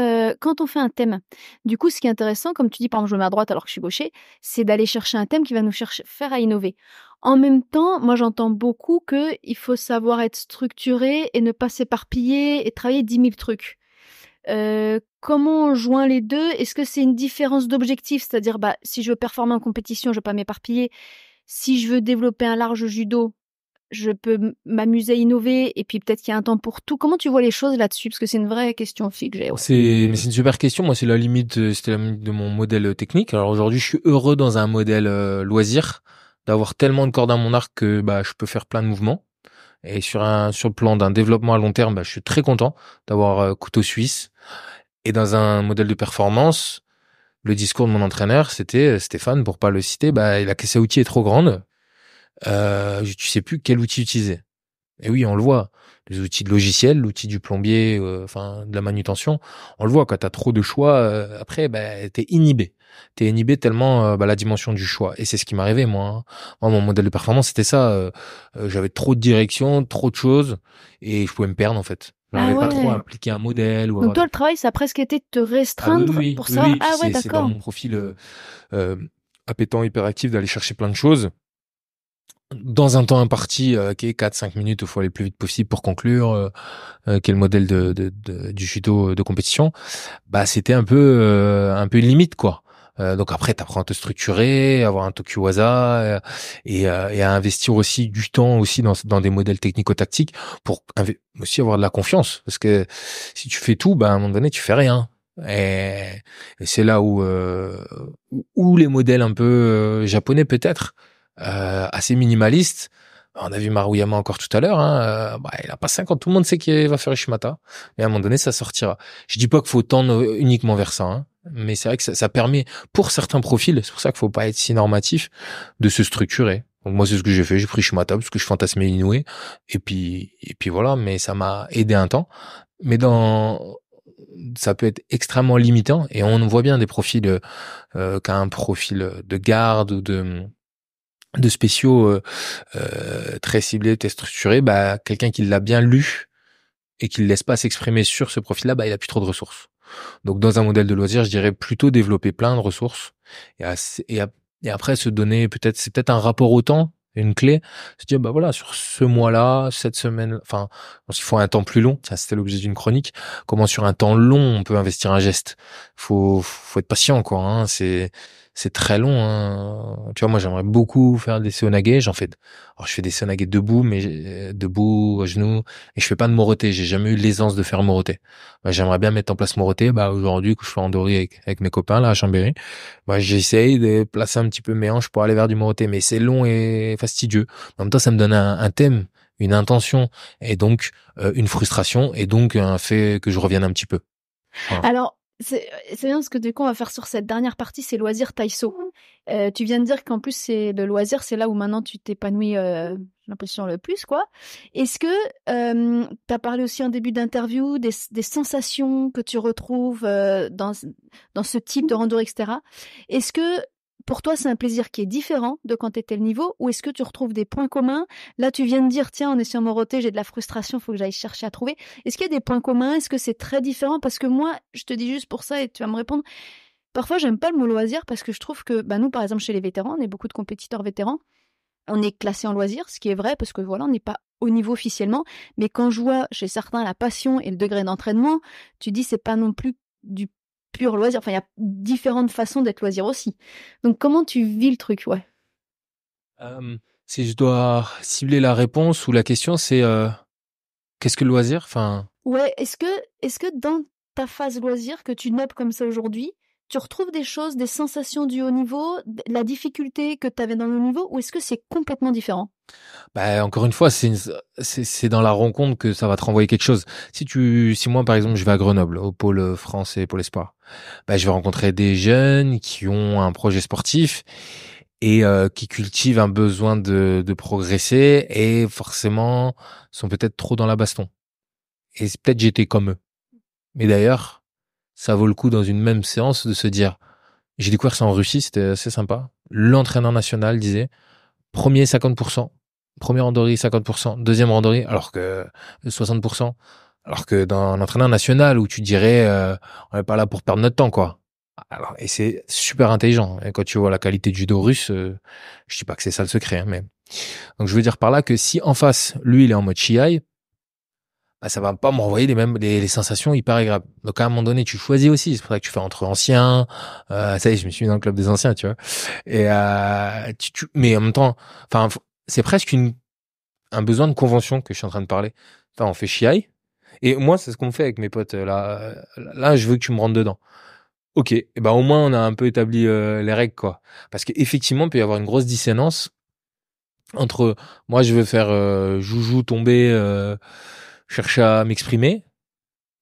quand on fait un thème, du coup, ce qui est intéressant, comme tu dis, par exemple, je me mets à droite alors que je suis gaucher, c'est d'aller chercher un thème qui va nous faire à innover. En même temps, moi, j'entends beaucoup qu'il faut savoir être structuré et ne pas s'éparpiller et travailler 10 000 trucs. Comment on joint les deux? Est-ce que c'est une différence d'objectif? C'est-à-dire, bah, si je veux performer en compétition, je ne veux pas m'éparpiller. Si je veux développer un large judo, je peux m'amuser à innover et puis peut-être qu'il y a un temps pour tout. Comment tu vois les choses là-dessus? Parce que c'est une vraie question aussi que j'ai. Ouais. Mais c'est une super question. Moi, c'était la limite de mon modèle technique. Alors aujourd'hui, je suis heureux dans un modèle loisir, d'avoir tellement de cordes à mon arc que bah je peux faire plein de mouvements. Et sur le plan d'un développement à long terme, bah, je suis très content d'avoir couteau suisse. Et dans un modèle de performance, le discours de mon entraîneur, c'était Stéphane, pour pas le citer, bah la caisse à outils est trop grande. Tu sais plus quel outil utiliser. Et oui, on le voit. Les outils de logiciel, l'outil du plombier, enfin de la manutention, on le voit quand t'as trop de choix. Après, bah, t'es inhibé. T'es inhibé tellement la dimension du choix. Et c'est ce qui m'arrivait moi. Hein. Moi, mon modèle de performance, c'était ça. J'avais trop de directions, trop de choses, et je pouvais me perdre en fait. J'arrivais pas trop à appliquer un modèle. Donc toi, le travail, ça a presque été de te restreindre pour ça. Oui. Ah ouais, C'est dans d'accord. mon profil appétant, hyperactif d'aller chercher plein de choses. Dans un temps imparti, qui est 4-5 minutes, il faut aller le plus vite possible pour conclure, qui est le modèle du judo de compétition, bah c'était un peu limite quoi. Donc après t'apprends à te structurer, avoir un Tokuwaza et à investir aussi du temps aussi dans des modèles technico-tactiques pour aussi avoir de la confiance, parce que si tu fais tout, bah à un moment donné tu fais rien. Et c'est là où les modèles un peu japonais peut-être assez minimaliste. On a vu Maruyama encore tout à l'heure, hein, il a pas 50, tout le monde sait qu'il va faire Ishimata, mais à un moment donné, ça sortira. Je dis pas qu'il faut tendre uniquement vers ça, hein, mais c'est vrai que ça permet, pour certains profils, c'est pour ça qu'il faut pas être si normatif, de se structurer. Donc moi, c'est ce que j'ai fait, j'ai pris Ishimata parce que je fantasmais Inoue, et puis voilà, mais ça m'a aidé un temps. Mais ça peut être extrêmement limitant, et on voit bien des profils, qui a un profil de garde ou de spéciaux très ciblés, très structurés, bah quelqu'un qui l'a bien lu et qui le laisse pas s'exprimer sur ce profil-là, bah il a plus trop de ressources. Donc dans un modèle de loisir, je dirais plutôt développer plein de ressources et après se donner c'est peut-être un rapport au temps, une clé, se dire bah voilà, sur ce mois-là, cette semaine, enfin il faut un temps plus long, ça c'était l'objet d'une chronique, comment sur un temps long on peut investir un geste. Faut être patient quoi, hein, c'est très long, hein. Tu vois, moi, j'aimerais beaucoup faire des seonage. Alors, je fais des seonage debout, mais debout, à genoux, et je fais pas de moroté. J'ai jamais eu l'aisance de faire moroté. Bah, j'aimerais bien mettre en place moroté. Bah, aujourd'hui, que je fais randori avec mes copains, là, à Chambéry, bah, j'essaye de placer un petit peu mes hanches pour aller vers du moroté, mais c'est long et fastidieux. En même temps, ça me donne un thème, une intention, et donc, une frustration, et donc, un fait que je revienne un petit peu. Voilà. Alors, c'est bien parce que du coup, on va faire sur cette dernière partie, c'est loisir taïso. Tu viens de dire qu'en plus, c'est le loisir, c'est là où maintenant tu t'épanouis, j'ai l'impression, le plus, quoi. Est-ce que tu as parlé aussi en début d'interview des sensations que tu retrouves dans ce type de randonnée, etc. Est-ce que pour toi, c'est un plaisir qui est différent de quand tu étais le niveau, ou est-ce que tu retrouves des points communs? Là, tu viens de dire, tiens, on est sur Moroté, j'ai de la frustration, il faut que j'aille chercher à trouver. Est-ce qu'il y a des points communs? Est-ce que c'est très différent? Parce que moi, je te dis juste pour ça et tu vas me répondre, parfois j'aime pas le mot loisir parce que je trouve que nous par exemple chez les vétérans, on est beaucoup de compétiteurs vétérans, on est classé en loisir, ce qui est vrai parce que voilà, on n'est pas au niveau officiellement, mais quand je vois chez certains la passion et le degré d'entraînement, tu dis c'est pas non plus du pur loisir, enfin il y a différentes façons d'être loisir aussi. Donc comment tu vis le truc, ouais. Si je dois cibler la réponse ou la question, c'est qu'est-ce que le loisir? Enfin, Ouais, est-ce que dans ta phase loisir que tu notes comme ça aujourd'hui, tu retrouves des choses, des sensations du haut niveau, la difficulté que tu avais dans le haut niveau, ou est-ce que c'est complètement différent? bah, encore une fois, c'est dans la rencontre que ça va te renvoyer quelque chose. Si moi, par exemple, je vais à Grenoble, au pôle français, pôle espoir, bah, je vais rencontrer des jeunes qui ont un projet sportif et qui cultivent un besoin de progresser et forcément sont peut-être trop dans la baston. Et peut-être j'étais comme eux. Mais d'ailleurs, ça vaut le coup dans une même séance de se dire, j'ai découvert ça en Russie, c'était assez sympa. L'entraîneur national disait, premier 50%, premier randonnée 50%, deuxième randonnée, alors que 60%, alors que dans l'entraîneur national où tu dirais, on n'est pas là pour perdre notre temps, quoi. Alors, et c'est super intelligent. Et quand tu vois la qualité du judo russe, je dis pas que c'est ça le secret, hein, mais donc je veux dire par là que si en face, lui, il est en mode chiaï, bah, ça va pas m'envoyer les sensations hyper agréables. Donc à un moment donné, tu choisis aussi. C'est pour ça que tu fais entre anciens. Ça y est, je me suis mis dans le club des anciens, tu vois. Et mais en même temps, enfin, c'est presque un besoin de convention que je suis en train de parler. Enfin, on fait chiaï. Et moi, c'est ce qu'on fait avec mes potes. Là, je veux que tu me rentres dedans. Ok. Et ben au moins, on a un peu établi les règles, quoi. Parce qu'effectivement, il peut y avoir une grosse dissonance entre moi, je veux faire joujou, tomber, chercher à m'exprimer.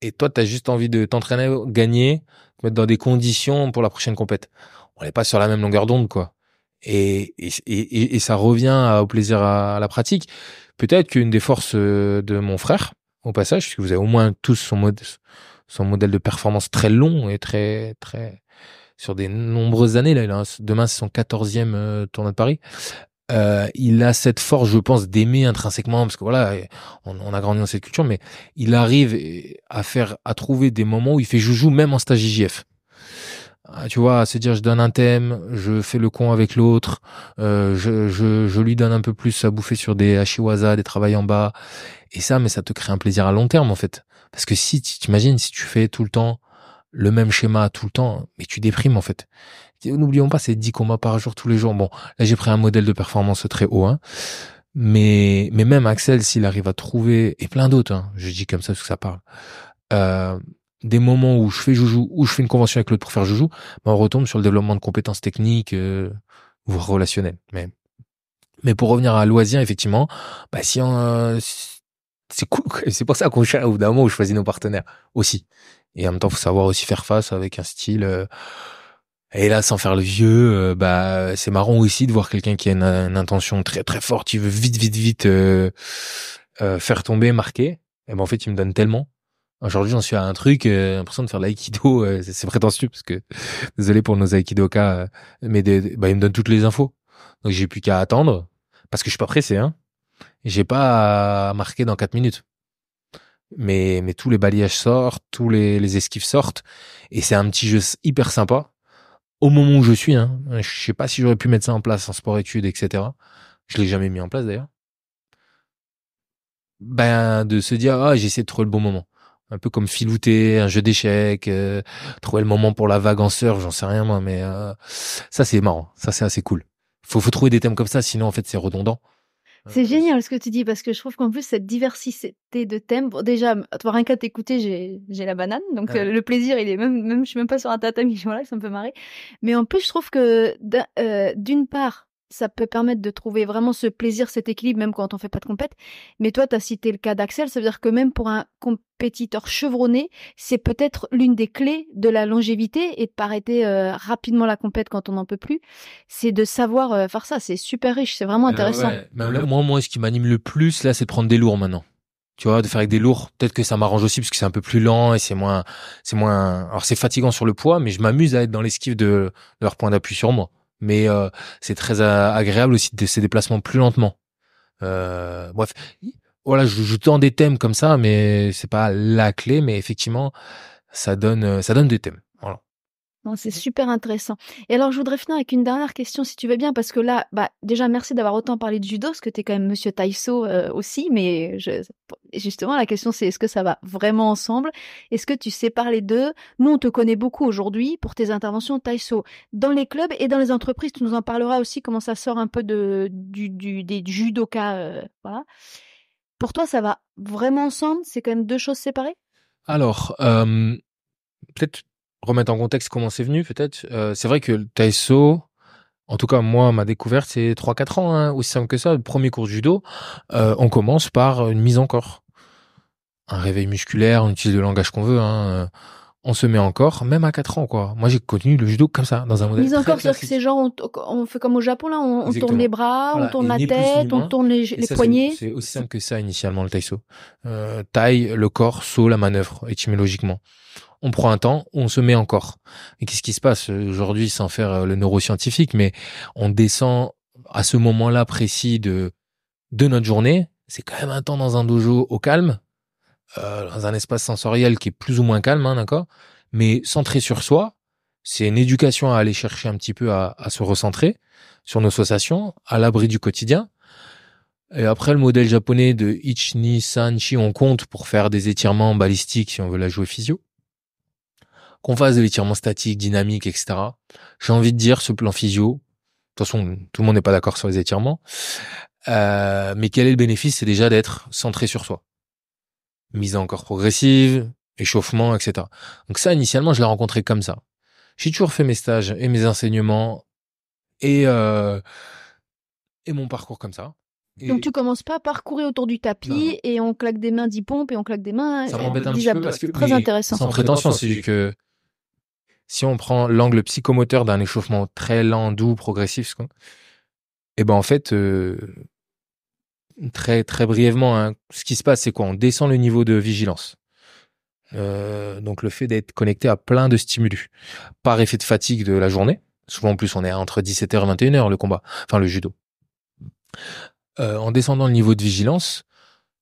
Et toi, t'as juste envie de t'entraîner, gagner, te mettre dans des conditions pour la prochaine compète. On n'est pas sur la même longueur d'onde, quoi. Et ça revient au plaisir à la pratique. Peut-être qu'une des forces de mon frère, au passage, puisque vous avez au moins tous son modèle de performance très long et très, très, sur des nombreuses années, là, demain, c'est son 14e tournoi de Paris. Il a cette force, je pense, d'aimer intrinsèquement, parce que voilà, on a grandi dans cette culture, mais il arrive à trouver des moments où il fait joujou, même en stage IJF. Tu vois, à se dire, je donne un thème, je fais le con avec l'autre, je lui donne un peu plus à bouffer sur des hashiwaza, des travails en bas, et ça, mais ça te crée un plaisir à long terme, en fait. Parce que si, t'imagines, si tu fais tout le temps le même schéma tout le temps, mais tu déprimes, en fait. N'oublions pas, c'est 10 combats par jour tous les jours. Bon, là, j'ai pris un modèle de performance très haut, hein. Mais même Axel, s'il arrive à trouver, et plein d'autres, hein, je dis comme ça parce que ça parle, euh, des moments où je fais joujou, où je fais une convention avec l'autre pour faire joujou, ben on retombe sur le développement de compétences techniques, voire relationnelles. Mais pour revenir à loisir, effectivement, bah, si on, c'est cool, quoi. C'est pour ça qu'on cherche au bout d'un moment où je choisis nos partenaires aussi. Et en même temps, faut savoir aussi faire face avec un style, et là, sans faire le vieux, bah c'est marrant aussi de voir quelqu'un qui a une intention très très forte, il veut vite vite vite faire tomber, marquer. Et ben en fait, il me donne tellement. Aujourd'hui, j'en suis à un truc, l'impression de faire de l'aïkido, c'est prétentieux parce que désolé pour nos aïkidokas, mais bah il me donne toutes les infos. Donc j'ai plus qu'à attendre parce que je suis pas pressé, hein. Et j'ai pas à marquer dans 4 minutes. Mais tous les balayages sortent, tous les esquives sortent et c'est un petit jeu hyper sympa au moment où je suis, hein. Je sais pas si j'aurais pu mettre ça en place en sport-études, etc. Je l'ai jamais mis en place d'ailleurs. Ben, de se dire, ah, j'ai essayé de trouver le bon moment. Un peu comme filouter, un jeu d'échecs, trouver le moment pour la vague en surf, j'en sais rien moi, mais ça c'est marrant, ça c'est assez cool. Faut trouver des thèmes comme ça, sinon en fait c'est redondant. C'est génial ce que tu dis parce que je trouve qu'en plus cette diversité de thèmes, bon, déjà, toi rien qu'à t'écouter, j'ai la banane, donc Ouais. le plaisir il est même je suis même pas sur un tatami, voilà, ça me fait marrer. Mais en plus je trouve que d'une part, ça peut permettre de trouver vraiment ce plaisir, cet équilibre même quand on fait pas de compète. Mais toi tu as cité le cas d'Axel, ça veut dire que même pour un compétiteur chevronné, c'est peut-être l'une des clés de la longévité et de pas arrêter rapidement la compète quand on n'en peut plus, c'est de savoir faire ça, c'est super riche, c'est vraiment intéressant. Ouais. Même là, moi, ce qui m'anime le plus, là, c'est de prendre des lourds maintenant. Tu vois, de faire avec des lourds. Peut-être que ça m'arrange aussi parce que c'est un peu plus lent et alors c'est fatigant sur le poids, mais je m'amuse à être dans l'esquive de leur point d'appui sur moi. Mais c'est très agréable aussi de ces déplacements plus lentement. Bref, voilà, je tends des thèmes comme ça, mais c'est pas la clé, mais effectivement, ça donne des thèmes. Voilà. Non, c'est super intéressant. Et alors, je voudrais finir avec une dernière question, si tu veux bien, parce que là, déjà, merci d'avoir autant parlé de judo, parce que tu es quand même Monsieur Taiso aussi, mais justement, la question, c'est est-ce que ça va vraiment ensemble? Est-ce que tu sépares les deux? Nous, on te connaît beaucoup aujourd'hui pour tes interventions Taiso dans les clubs et dans les entreprises. Tu nous en parleras aussi comment ça sort un peu des judokas. Voilà. Pour toi, ça va vraiment ensemble? C'est quand même deux choses séparées? Alors, peut-être remettre en contexte comment c'est venu, peut-être. C'est vrai que le Taïso, en tout cas, moi, ma découverte, c'est 3-4 ans, hein, aussi simple que ça. Le premier cours de judo, on commence par une mise en corps. Un réveil musculaire, on utilise le langage qu'on veut, hein. On se met en corps, même à 4 ans, quoi. Moi, j'ai connu le judo comme ça, dans un modèle Mise très en corps, c'est-à-dire que classique. c'est genre, on fait comme au Japon, là, on tourne Exactement. les bras, on Voilà. tourne Et la ni plus ni tête, on moins. tourne Et les ça, poignets. c'est aussi simple que ça, initialement, le taïso. Taille, le corps, saut, la manœuvre, étymologiquement. On prend un temps, on se met en corps. Et qu'est-ce qui se passe aujourd'hui, sans faire le neuroscientifique, mais on descend à ce moment-là précis de notre journée. C'est quand même un temps dans un dojo au calme, dans un espace sensoriel qui est plus ou moins calme, hein, d'accord, mais centré sur soi. C'est une éducation à aller chercher un petit peu à se recentrer sur nos sensations, à l'abri du quotidien. Et après, le modèle japonais de Ichi, Sanchi, on compte pour faire des étirements balistiques si on veut la jouer physio. Qu'on fasse de l'étirement statique, dynamique, etc. J'ai envie de dire, ce plan physio, de toute façon, tout le monde n'est pas d'accord sur les étirements, mais quel est le bénéfice? C'est déjà d'être centré sur soi. Mise en corps progressive, échauffement, etc. Donc ça, initialement, je l'ai rencontré comme ça. J'ai toujours fait mes stages et mes enseignements et mon parcours comme ça. Donc tu commences pas par courir autour du tapis Non. et on claque des mains 10 pompes et on claque des mains. Ça et m'embête un 10 petit peu abdos. parce que Très intéressant. sans prétention, c'est juste que si on prend l'angle psychomoteur d'un échauffement très lent, doux, progressif, et ben en fait, très très brièvement, hein, ce qui se passe, c'est quoi? On descend le niveau de vigilance. Donc le fait d'être connecté à plein de stimulus par effet de fatigue de la journée. Souvent en plus, on est entre 17h et 21h le combat, enfin le judo. En descendant le niveau de vigilance,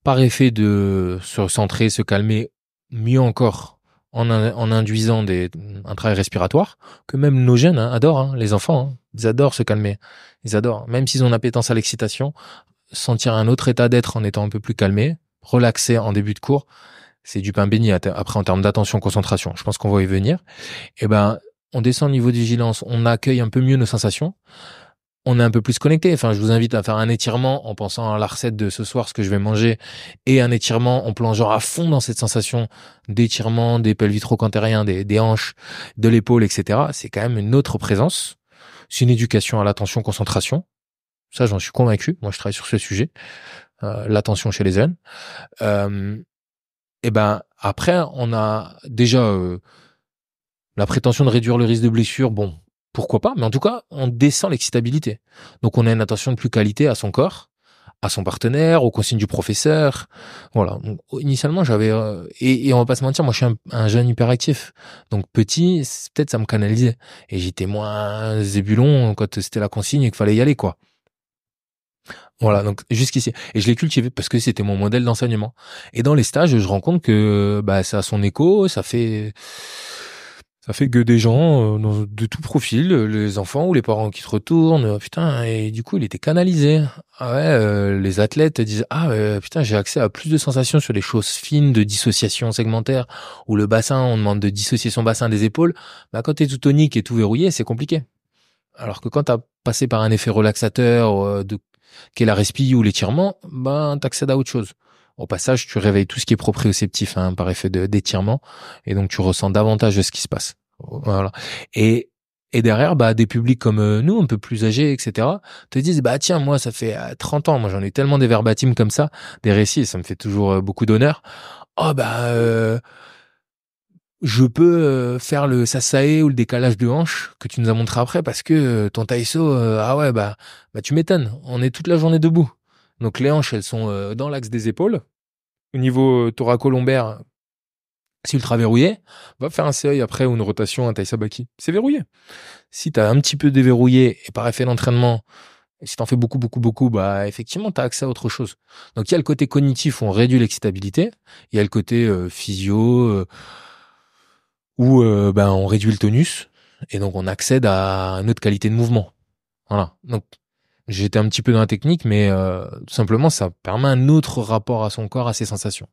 par effet de se centrer, se calmer, mieux encore en induisant un travail respiratoire, que même nos jeunes adorent, hein, les enfants, hein, ils adorent se calmer, ils adorent, même s'ils ont une appétence à l'excitation, sentir un autre état d'être en étant un peu plus calmé, relaxé en début de cours, c'est du pain béni après en termes d'attention, concentration, je pense qu'on va y venir. Et ben, on descend au niveau de vigilance, on accueille un peu mieux nos sensations, on est un peu plus connecté. Enfin, je vous invite à faire un étirement en pensant à la recette de ce soir, ce que je vais manger, et un étirement en plongeant à fond dans cette sensation d'étirement des pelvis trochanteriens, des hanches, de l'épaule, etc. C'est quand même une autre présence. C'est une éducation à l'attention, concentration. Ça, j'en suis convaincu. Moi, je travaille sur ce sujet, l'attention chez les jeunes. Et ben après, on a déjà la prétention de réduire le risque de blessure. Bon, pourquoi pas, mais en tout cas, on descend l'excitabilité. Donc, on a une attention de plus qualité à son corps, à son partenaire, aux consignes du professeur. Voilà. Donc, initialement, j'avais et on va pas se mentir, moi, je suis un jeune hyperactif. Donc, petit, peut-être ça me canalisait et j'étais moins zébulon quand c'était la consigne et qu'il fallait y aller, quoi. Voilà, donc jusqu'ici. Et je l'ai cultivé parce que c'était mon modèle d'enseignement. Et dans les stages, je rencontre que ça a son écho, ça fait que des gens de tout profil, les enfants ou les parents qui se retournent, putain, et du coup, il était canalisé. Ah ouais, les athlètes disent putain, j'ai accès à plus de sensations sur les choses fines de dissociation segmentaire ou le bassin, on demande de dissocier son bassin des épaules. Bah quand t'es tout tonique et tout verrouillé, c'est compliqué. Alors que quand t'as passé par un effet relaxateur qui est la respi ou l'étirement, t'accèdes à autre chose. Au passage, tu réveilles tout ce qui est proprioceptif par effet d'étirement, et donc tu ressens davantage de ce qui se passe. Voilà. Et derrière, des publics comme nous, un peu plus âgés, etc., te disent, tiens, moi, ça fait 30 ans, moi j'en ai tellement des verbatims comme ça, des récits, et ça me fait toujours beaucoup d'honneur. Je peux faire le sasae ou le décalage de hanche que tu nous as montré après parce que ton taïso, tu m'étonnes. On est toute la journée debout. Donc les hanches, elles sont dans l'axe des épaules. Au niveau thoraco-lombaire, c'est ultra verrouillé. Va faire un seuil après ou une rotation, un taïsabaki. C'est verrouillé. Si t'as un petit peu déverrouillé et par effet d'entraînement, si t'en fais beaucoup, effectivement, t'as accès à autre chose. Donc il y a le côté cognitif où on réduit l'excitabilité. Il y a le côté physio, où on réduit le tonus. et donc on accède à une autre qualité de mouvement. Voilà. Donc j'étais un petit peu dans la technique, mais tout simplement ça permet un autre rapport à son corps, à ses sensations.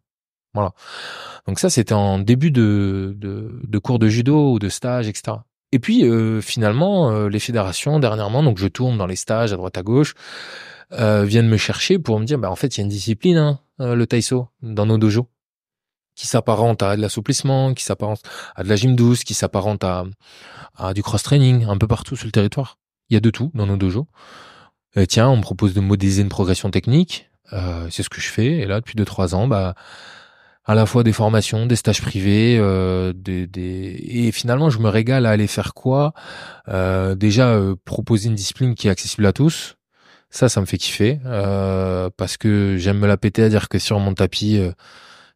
Voilà. Donc ça, c'était en début de cours de judo ou de stage, etc. Et puis finalement, les fédérations dernièrement, donc je tourne dans les stages à droite à gauche, viennent me chercher pour me dire, bah en fait, il y a une discipline, hein, le taïso, dans nos dojos, qui s'apparente à de l'assouplissement, qui s'apparente à de la gym douce, qui s'apparente à du cross-training, un peu partout sur le territoire. Il y a de tout dans nos dojos. Tiens, on me propose de modéliser une progression technique, c'est ce que je fais. Et là, depuis 2-3 ans, bah à la fois des formations, des stages privés, et finalement je me régale à aller faire quoi? Déjà proposer une discipline qui est accessible à tous. Ça me fait kiffer, parce que j'aime me la péter à dire que sur mon tapis,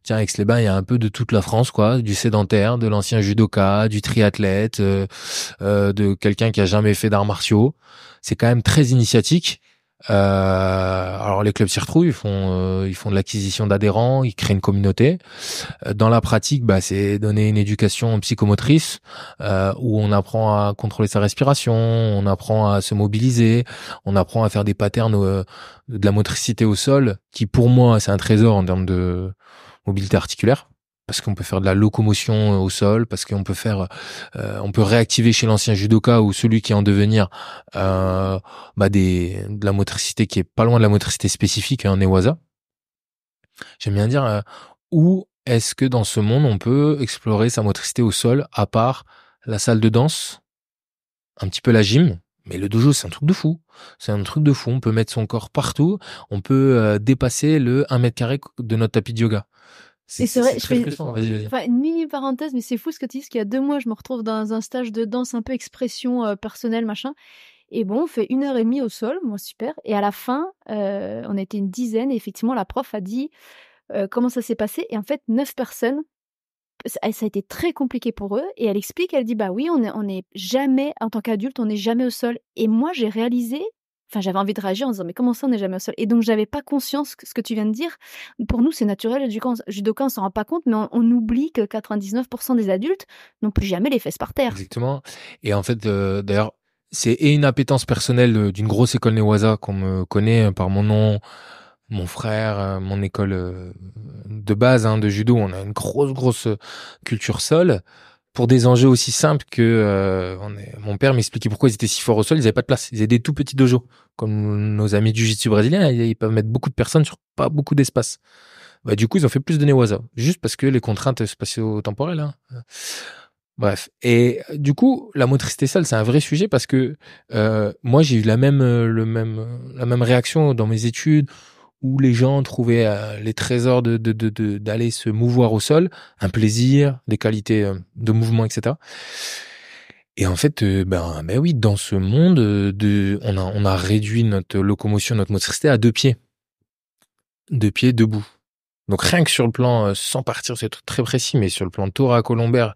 tiens, Aix-les-Bains, il y a un peu de toute la France, quoi, du sédentaire, de l'ancien judoka, du triathlète, de quelqu'un qui a jamais fait d'arts martiaux. C'est quand même très initiatique. Alors les clubs s'y retrouvent, ils font de l'acquisition d'adhérents, ils créent une communauté. Dans la pratique, bah c'est donner une éducation psychomotrice, où on apprend à contrôler sa respiration, on apprend à se mobiliser, on apprend à faire des patterns de la motricité au sol, qui pour moi c'est un trésor en termes de mobilité articulaire, parce qu'on peut faire de la locomotion au sol, parce qu'on peut faire, on peut réactiver chez l'ancien judoka ou celui qui est en devenir, de la motricité qui est pas loin de la motricité spécifique en Newaza. J'aime bien dire, où est-ce que dans ce monde on peut explorer sa motricité au sol, à part la salle de danse, un petit peu la gym. Mais le dojo, c'est un truc de fou. C'est un truc de fou. On peut mettre son corps partout. On peut dépasser le 1 m² de notre tapis de yoga. Et c'est vrai, très frustrant. Vas-y. Enfin, une mini parenthèse, mais c'est fou ce que tu dis, parce qu'il y a 2 mois, je me retrouve dans un stage de danse un peu expression personnelle, machin. Et bon, on fait 1 h 30 au sol, moi super. Et à la fin, on était une dizaine, et effectivement, la prof a dit comment ça s'est passé. Et en fait, 9 personnes, ça a été très compliqué pour eux. Et elle explique, elle dit, bah oui, on est jamais, en tant qu'adulte, on n'est jamais au sol. Et moi, j'ai réalisé, enfin, j'avais envie de réagir en disant, mais comment ça, on n'est jamais au sol? Et donc, j'avais pas conscience que ce que tu viens de dire. Pour nous, c'est naturel, le judoka, on s'en rend pas compte, mais on oublie que 99% des adultes n'ont plus jamais les fesses par terre. Exactement. Et en fait, d'ailleurs, c'est une appétence personnelle d'une grosse école Newaza qu'on me connaît par mon nom, mon frère, mon école de base, hein, de judo. On a une grosse culture sol. Pour des enjeux aussi simples que mon père m'expliquait pourquoi ils étaient si forts au sol, ils avaient pas de place. Ils avaient des tout petits dojos. Comme nos amis du jiu-jitsu brésilien, ils peuvent mettre beaucoup de personnes sur pas beaucoup d'espace. Bah, du coup, ils ont fait plus de Newaza. Juste parce que les contraintes spatio-temporelles, hein. Bref. Et du coup, la motricité seule, c'est un vrai sujet parce que moi, j'ai eu la même réaction dans mes études où les gens trouvaient les trésors d'aller se mouvoir au sol, un plaisir, des qualités de mouvement, etc. Et en fait, ben oui, dans ce monde, on a réduit notre locomotion, notre motricité à 2 pieds. 2 pieds debout. Donc rien que sur le plan, sans partir, c'est très précis, mais sur le plan thoracolombaire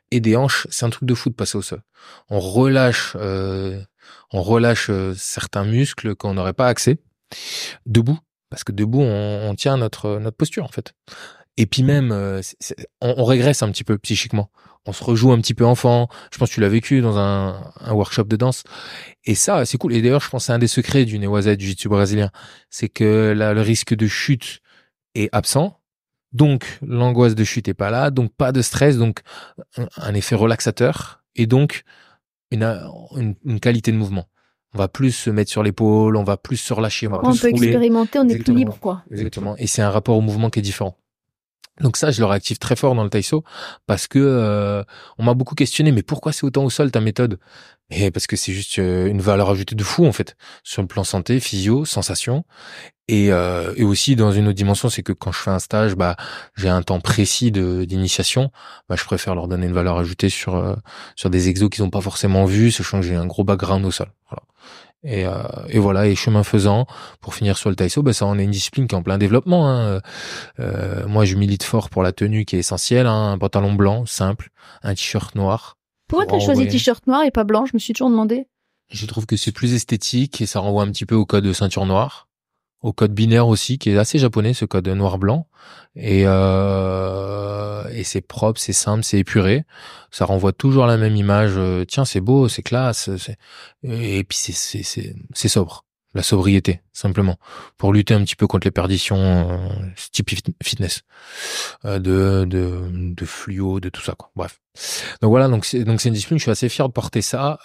et des hanches, c'est un truc de fou de passer au sol. On relâche certains muscles qu'on n'aurait pas accès debout, parce que debout on tient notre posture en fait. Et puis même on régresse un petit peu psychiquement. On se rejoue un petit peu enfant. Je pense que tu l'as vécu dans un workshop de danse. Et ça, c'est cool. Et d'ailleurs, je pense que c'est un des secrets du Newaza et du jiu-jitsu brésilien, c'est que là, le risque de chute est absent. Donc, l'angoisse de chute est pas là. Donc, pas de stress. Donc, un effet relaxateur. Et donc, une qualité de mouvement. On va plus se mettre sur l'épaule, on va plus se relâcher, on va plus peut rouler. Expérimenter, on est plus libre, quoi. Exactement. Et c'est un rapport au mouvement qui est différent. Donc ça, je le réactive très fort dans le taïso parce que on m'a beaucoup questionné, mais pourquoi c'est autant au sol ta méthode? Et parce que c'est juste une valeur ajoutée de fou en fait sur le plan santé, physio, sensation, et aussi dans une autre dimension, c'est que quand je fais un stage, bah j'ai un temps précis d'initiation, bah je préfère leur donner une valeur ajoutée sur des exos qu'ils n'ont pas forcément vus, sachant que j'ai un gros background au sol. Voilà. Et voilà, et chemin faisant, pour finir sur le taïso, bah ça en est une discipline qui est en plein développement, hein. Moi, je milite fort pour la tenue qui est essentielle, hein, un pantalon blanc, simple, un t-shirt noir. Pourquoi t'as choisi t-shirt noir et pas blanc? Je me suis toujours demandé. Je trouve que c'est plus esthétique et ça renvoie un petit peu au code de ceinture noire, au code binaire aussi, qui est assez japonais, ce code noir-blanc. Et c'est propre, c'est simple, c'est épuré. Ça renvoie toujours la même image. Tiens, c'est beau, c'est classe. Et puis c'est sobre. La sobriété, simplement, pour lutter un petit peu contre les perditions type fitness, de fluo, de tout ça, quoi. Bref. Donc voilà, donc c'est une discipline. Je suis assez fier de porter ça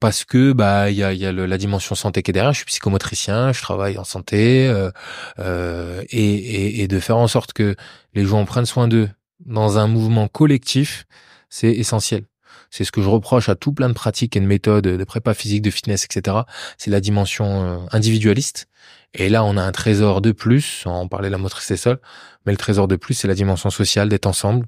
parce que il y a la dimension santé qui est derrière. Je suis psychomotricien, je travaille en santé et de faire en sorte que les gens prennent soin d'eux dans un mouvement collectif, c'est essentiel. C'est ce que je reproche à tout plein de pratiques et de méthodes de prépa physique, de fitness, etc. C'est la dimension individualiste. Et là, on a un trésor de plus. On parlait de la motricité seule, mais le trésor de plus, c'est la dimension sociale, d'être ensemble,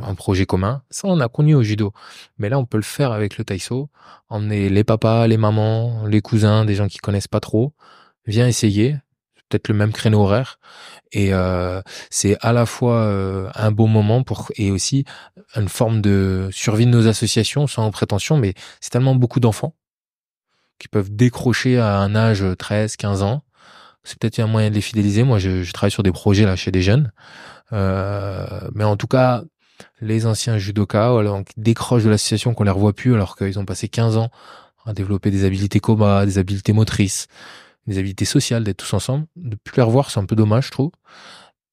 un projet commun. Ça, on a connu au judo. Mais là, on peut le faire avec le taïso. Emmener les papas, les mamans, les cousins, des gens qui connaissent pas trop. Viens essayer. Peut-être le même créneau horaire. Et c'est à la fois un beau moment et aussi une forme de survie de nos associations sans prétention, mais c'est tellement beaucoup d'enfants qui peuvent décrocher à un âge 13, 15 ans. C'est peut-être un moyen de les fidéliser. Moi, je travaille sur des projets là chez des jeunes. Mais en tout cas, les anciens judokas, voilà, qui décrochent de l'association, qu'on les revoit plus alors qu'ils ont passé 15 ans à développer des habiletés combat, des habiletés motrices, des habiletés sociales, d'être tous ensemble. De plus les revoir, c'est un peu dommage, je trouve.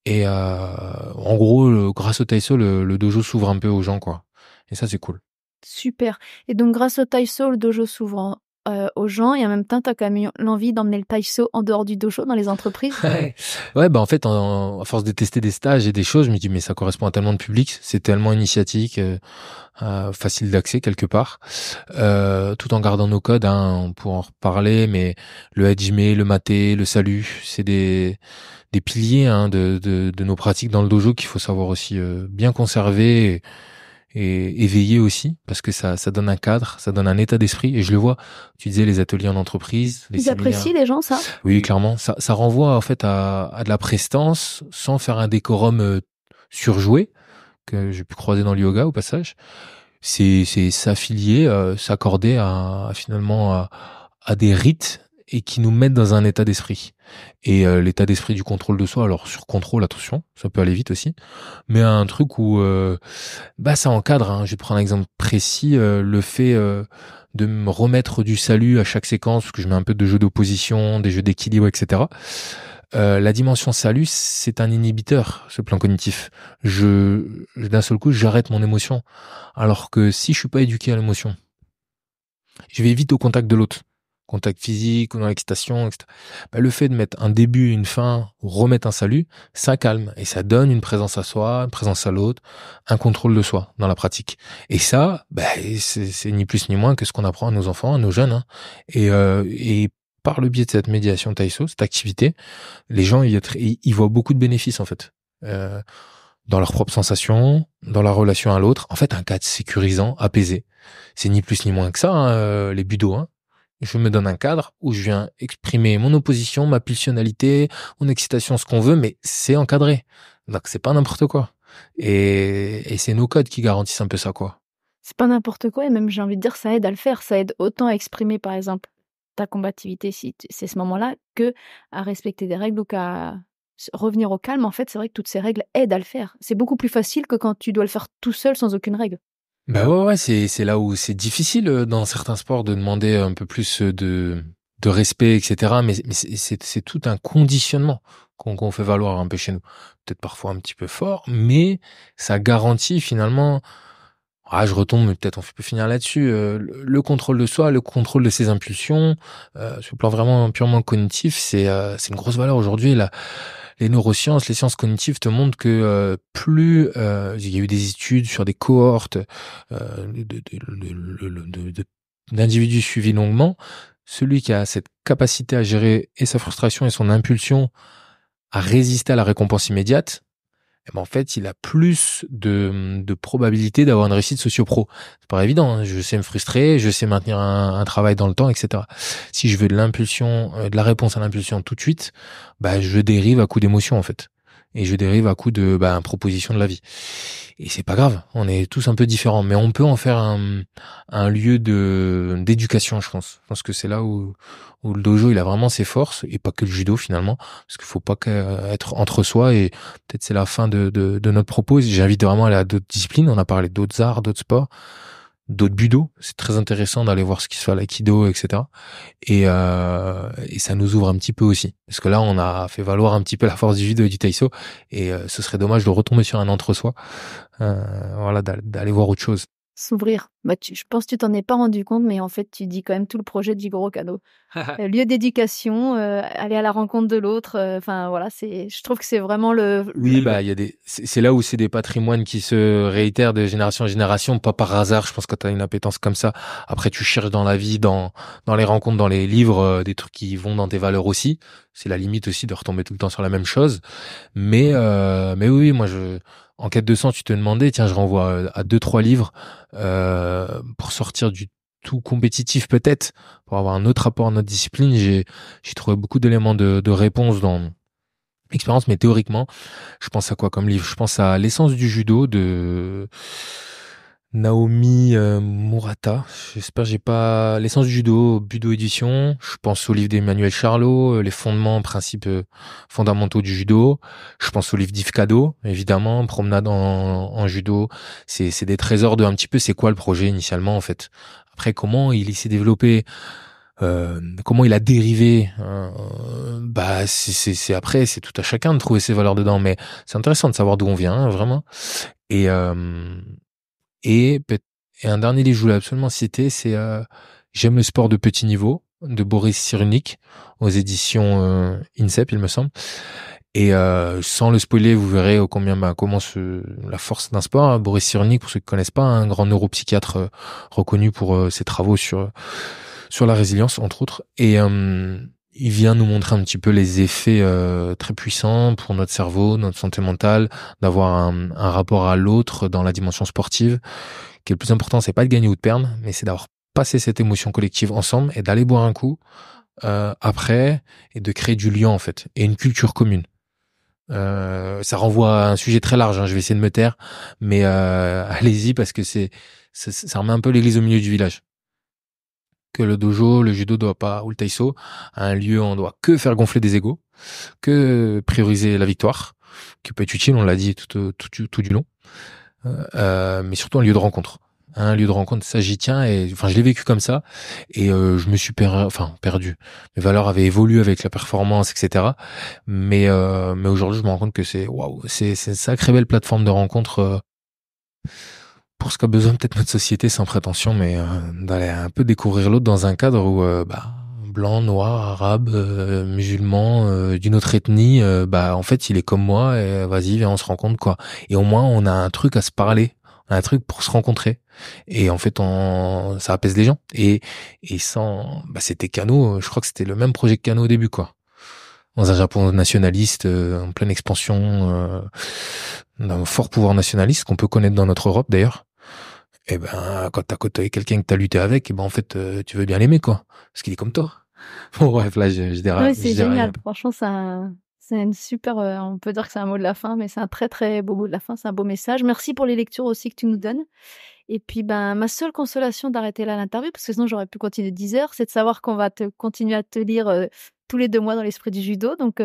Et en gros, grâce au taïso, le dojo s'ouvre un peu aux gens, quoi. Et ça, c'est cool. Super. Et donc, grâce au taïso, le dojo s'ouvre aux gens, et en même temps, tu as quand même eu l'envie d'emmener le taïso en dehors du dojo, dans les entreprises. Ouais, en fait, à force de tester des stages et des choses, je me dis, mais ça correspond à tellement de public, c'est tellement initiatique, facile d'accès quelque part, tout en gardant nos codes, hein, on pourra en reparler, mais le hajime, le maté, le salut, c'est des piliers hein, de nos pratiques dans le dojo qu'il faut savoir aussi bien conserver et éveiller aussi, parce que ça donne un cadre, ça donne un état d'esprit. Et je le vois, tu disais les ateliers en entreprise, les Ils séminaires. apprécient les gens, ça? Oui, clairement. Ça renvoie en fait à de la prestance, sans faire un décorum surjoué, que j'ai pu croiser dans le yoga au passage. C'est s'affilier, s'accorder finalement à des rites et qui nous mettent dans un état d'esprit. Et l'état d'esprit du contrôle de soi, alors sur contrôle, attention, ça peut aller vite aussi, mais un truc où ça encadre, hein. Je vais te prendre un exemple précis, le fait de me remettre du salut à chaque séquence, parce que je mets un peu de jeux d'opposition, des jeux d'équilibre, etc. La dimension salut, c'est un inhibiteur, ce plan cognitif. D'un seul coup, j'arrête mon émotion. Alors que si je suis pas éduqué à l'émotion, je vais vite au contact de l'autre. Contact physique ou dans l'excitation, etc. Le fait de mettre un début, une fin, ou remettre un salut, ça calme et ça donne une présence à soi, une présence à l'autre, un contrôle de soi dans la pratique. Et ça, c'est ni plus ni moins que ce qu'on apprend à nos enfants, à nos jeunes. Hein. Et par le biais de cette médiation taïso, cette activité, les gens ils voient beaucoup de bénéfices en fait. Dans leurs propres sensations, dans la relation à l'autre. En fait, un cadre sécurisant, apaisé. C'est ni plus ni moins que ça, hein, les budo. Hein. Je me donne un cadre où je viens exprimer mon opposition, ma pulsionalité, mon excitation, ce qu'on veut, mais c'est encadré. Donc c'est pas n'importe quoi. Et c'est nos codes qui garantissent un peu ça, quoi. C'est pas n'importe quoi, et même j'ai envie de dire, ça aide à le faire. Ça aide autant à exprimer, par exemple, ta combativité, si c'est ce moment-là, que à respecter des règles ou qu'à revenir au calme. En fait, c'est vrai que toutes ces règles aident à le faire. C'est beaucoup plus facile que quand tu dois le faire tout seul sans aucune règle. Ouais, c'est là où c'est difficile dans certains sports de demander un peu plus de respect, etc. Mais c'est tout un conditionnement qu'on fait valoir un peu chez nous. Peut-être parfois un petit peu fort, mais ça garantit finalement. Je retombe, mais peut-être on peut finir là-dessus. Le contrôle de soi, le contrôle de ses impulsions, sur le plan vraiment purement cognitif, c'est une grosse valeur aujourd'hui. Les neurosciences, les sciences cognitives te montrent que plus il y a eu des études sur des cohortes d'individus suivis longuement, celui qui a cette capacité à gérer et sa frustration et son impulsion à résister à la récompense immédiate, en fait, il a plus de probabilité d'avoir une réussite socio-pro. C'est pas évident, hein. Je sais me frustrer, je sais maintenir un travail dans le temps, etc. Si je veux de l'impulsion, de la réponse à l'impulsion tout de suite, je dérive à coup d'émotion, en fait. et je dérive à coup de proposition de la vie. Et c'est pas grave, on est tous un peu différents, mais on peut en faire un lieu d'éducation, je pense. Je pense que c'est là où le dojo il a vraiment ses forces, et pas que le judo finalement, parce qu'il faut pas être entre soi, et peut-être c'est la fin de notre propos. J'invite vraiment à aller à d'autres disciplines, on a parlé d'autres arts, d'autres sports, d'autres budo. C'est très intéressant d'aller voir ce qui se fait à l'aïkido, etc. Et ça nous ouvre un petit peu aussi. Parce que là, on a fait valoir un petit peu la force du judo et du taïso, et ce serait dommage de retomber sur un entre-soi. Voilà, d'aller voir autre chose. S'ouvrir. Je pense que tu t'en es pas rendu compte, mais en fait, tu dis quand même tout le projet du gros cadeau. Lieu d'éducation, aller à la rencontre de l'autre. Enfin, voilà, je trouve que c'est vraiment Oui, il y a c'est là où c'est des patrimoines qui se réitèrent de génération en génération, pas par hasard. Je pense que tu as une appétence comme ça. Après, tu cherches dans la vie, dans les rencontres, dans les livres, des trucs qui vont dans tes valeurs aussi. C'est la limite aussi de retomber tout le temps sur la même chose. Mais oui, moi, en quête de sens, tu te demandais, tiens, je renvoie à 2-3 livres, pour sortir du tout compétitif peut-être, pour avoir un autre rapport à notre discipline. J'ai trouvé beaucoup d'éléments de réponse dans expérience, mais théoriquement, je pense à quoi comme livre? Je pense à L'essence du judo de Naomi Murata. J'espère que j'ai pas L'essence du judo, Budo édition. Je pense au livre d'Emmanuel Charlot, Les fondements, principes fondamentaux du judo. Je pense au livre d'Yves Cadeau, évidemment, Promenade en judo. C'est des trésors de un petit peu c'est quoi le projet initialement en fait. Après comment il s'est développé, comment il a dérivé, c'est après c'est tout à chacun de trouver ses valeurs dedans, mais c'est intéressant de savoir d'où on vient, vraiment. Et et peut- et un dernier livre que je voulais absolument citer, c'est J'aime le sport de petit niveau de Boris Cyrulnik aux éditions INSEP, il me semble. Et sans le spoiler, vous verrez comment la force d'un sport. Boris Cyrulnik, pour ceux qui connaissent pas, un grand neuropsychiatre reconnu pour ses travaux sur la résilience, entre autres. Et il vient nous montrer un petit peu les effets très puissants pour notre cerveau, notre santé mentale, d'avoir un rapport à l'autre dans la dimension sportive. Qui est le plus important, c'est pas de gagner ou de perdre, mais c'est d'avoir passé cette émotion collective ensemble et d'aller boire un coup après, et de créer du lien en fait, et une culture commune. Ça renvoie à un sujet très large, hein, je vais essayer de me taire, mais allez-y parce que ça remet un peu l'église au milieu du village. Que le dojo, le judo doit pas, ou le taïso, un lieu où on doit que faire gonfler des égos, que prioriser la victoire, qui peut être utile, on l'a dit tout du long, mais surtout un lieu de rencontre. Un lieu de rencontre, ça j'y tiens, et enfin je l'ai vécu comme ça, et je me suis perdu. Mes valeurs avaient évolué avec la performance, etc. Mais aujourd'hui je me rends compte que c'est une sacrée belle plateforme de rencontre pour ce qu'a besoin peut-être notre société, sans prétention, mais d'aller un peu découvrir l'autre dans un cadre où blanc, noir, arabe, musulman, d'une autre ethnie, en fait il est comme moi, et vas-y viens on se rencontre quoi. Et au moins on a un truc à se parler, on a un truc pour se rencontrer. Et en fait ça apaise les gens. Et sans c'était Kano, je crois que c'était le même projet que Kano au début quoi. Dans un Japon nationaliste, en pleine expansion, d'un fort pouvoir nationaliste qu'on peut connaître dans notre Europe d'ailleurs. Et quand t'as côtoyé quelqu'un que t'as lutté avec, en fait, tu veux bien l'aimer, quoi. Parce qu'il est comme toi. Bon, bref, là, je déraille. Oui, c'est génial. Franchement, c'est une super, on peut dire que c'est un mot de la fin, mais c'est un très, très beau mot de la fin. C'est un beau message. Merci pour les lectures aussi que tu nous donnes. Et puis, ma seule consolation d'arrêter là l'interview, parce que sinon j'aurais pu continuer 10 heures, c'est de savoir qu'on va continuer à te lire tous les 2 mois dans l'esprit du judo. Donc,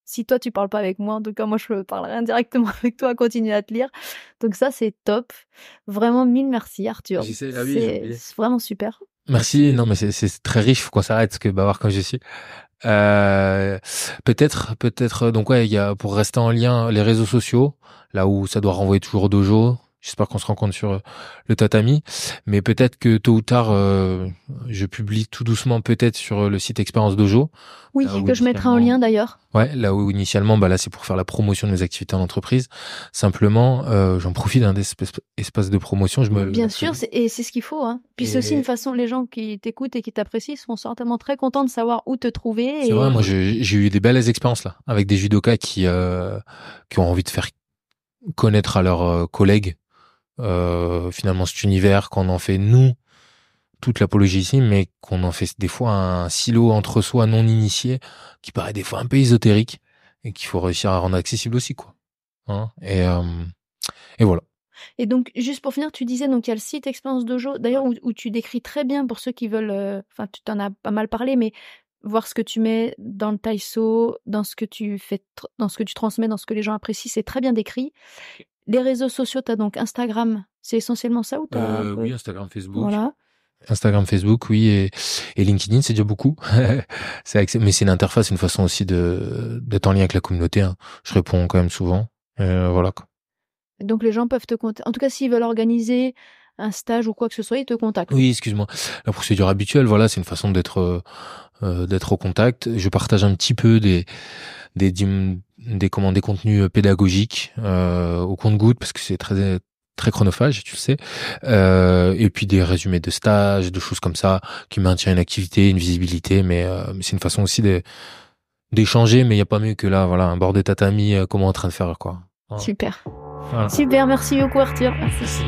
si toi, tu parles pas avec moi, en tout cas, moi, je parlerai indirectement avec toi à continuer à te lire. Donc ça, c'est top. Vraiment, mille merci, Arthur. C'est vraiment super. Merci. Non, mais c'est très riche. Faut qu'on s'arrête, parce que bavard comme je suis. Peut-être. Donc ouais, il y a, pour rester en lien, les réseaux sociaux, là où ça doit renvoyer toujours au dojo. J'espère qu'on se rencontre sur le tatami, mais peut-être que tôt ou tard, je publie tout doucement peut-être sur le site Expérience Dojo. Oui, que je mettrai en lien d'ailleurs. Ouais, là où initialement, là c'est pour faire la promotion de mes activités en entreprise. Simplement, j'en profite d'un espace de promotion. Bien sûr, et c'est ce qu'il faut. Hein. Puis c'est aussi une façon, les gens qui t'écoutent et qui t'apprécient seront certainement très contents de savoir où te trouver. C'est vrai, moi j'ai eu des belles expériences là, avec des judokas qui ont envie de faire connaître à leurs collègues finalement cet univers, qu'on en fait nous toute l'apologie ici, mais qu'on en fait des fois un silo entre soi non initié qui paraît des fois un peu ésotérique, et qu'il faut réussir à rendre accessible aussi, quoi. Hein, et voilà. Et donc, juste pour finir, tu disais, donc il y a le site Expérience Dojo, d'ailleurs, où tu décris très bien pour ceux qui veulent, enfin, tu t'en as pas mal parlé, mais voir ce que tu mets dans le taïso, dans ce que tu fais, dans ce que tu transmets, dans ce que les gens apprécient, c'est très bien décrit. Les réseaux sociaux, tu as donc Instagram, c'est essentiellement ça ou t'as Oui, Instagram, Facebook. Voilà. Instagram, Facebook, oui, et LinkedIn, c'est déjà beaucoup. Mais c'est une interface, une façon aussi d'être en lien avec la communauté, hein. Je réponds quand même souvent. Voilà, quoi. Donc les gens peuvent te contacter. En tout cas, s'ils veulent organiser un stage ou quoi que ce soit, ils te contactent. Oui, excuse-moi. La procédure habituelle, voilà, c'est une façon d'être au contact. Je partage un petit peu des contenus pédagogiques au compte-gouttes parce que c'est très très chronophage, tu le sais. Et puis des résumés de stages, de choses comme ça qui maintiennent une activité, une visibilité, mais c'est une façon aussi d'échanger, mais il y a pas mieux que là, voilà, un bord de tatami comme on est en train de faire, quoi. Voilà. Super. Voilà. Super, merci beaucoup Arthur. Merci.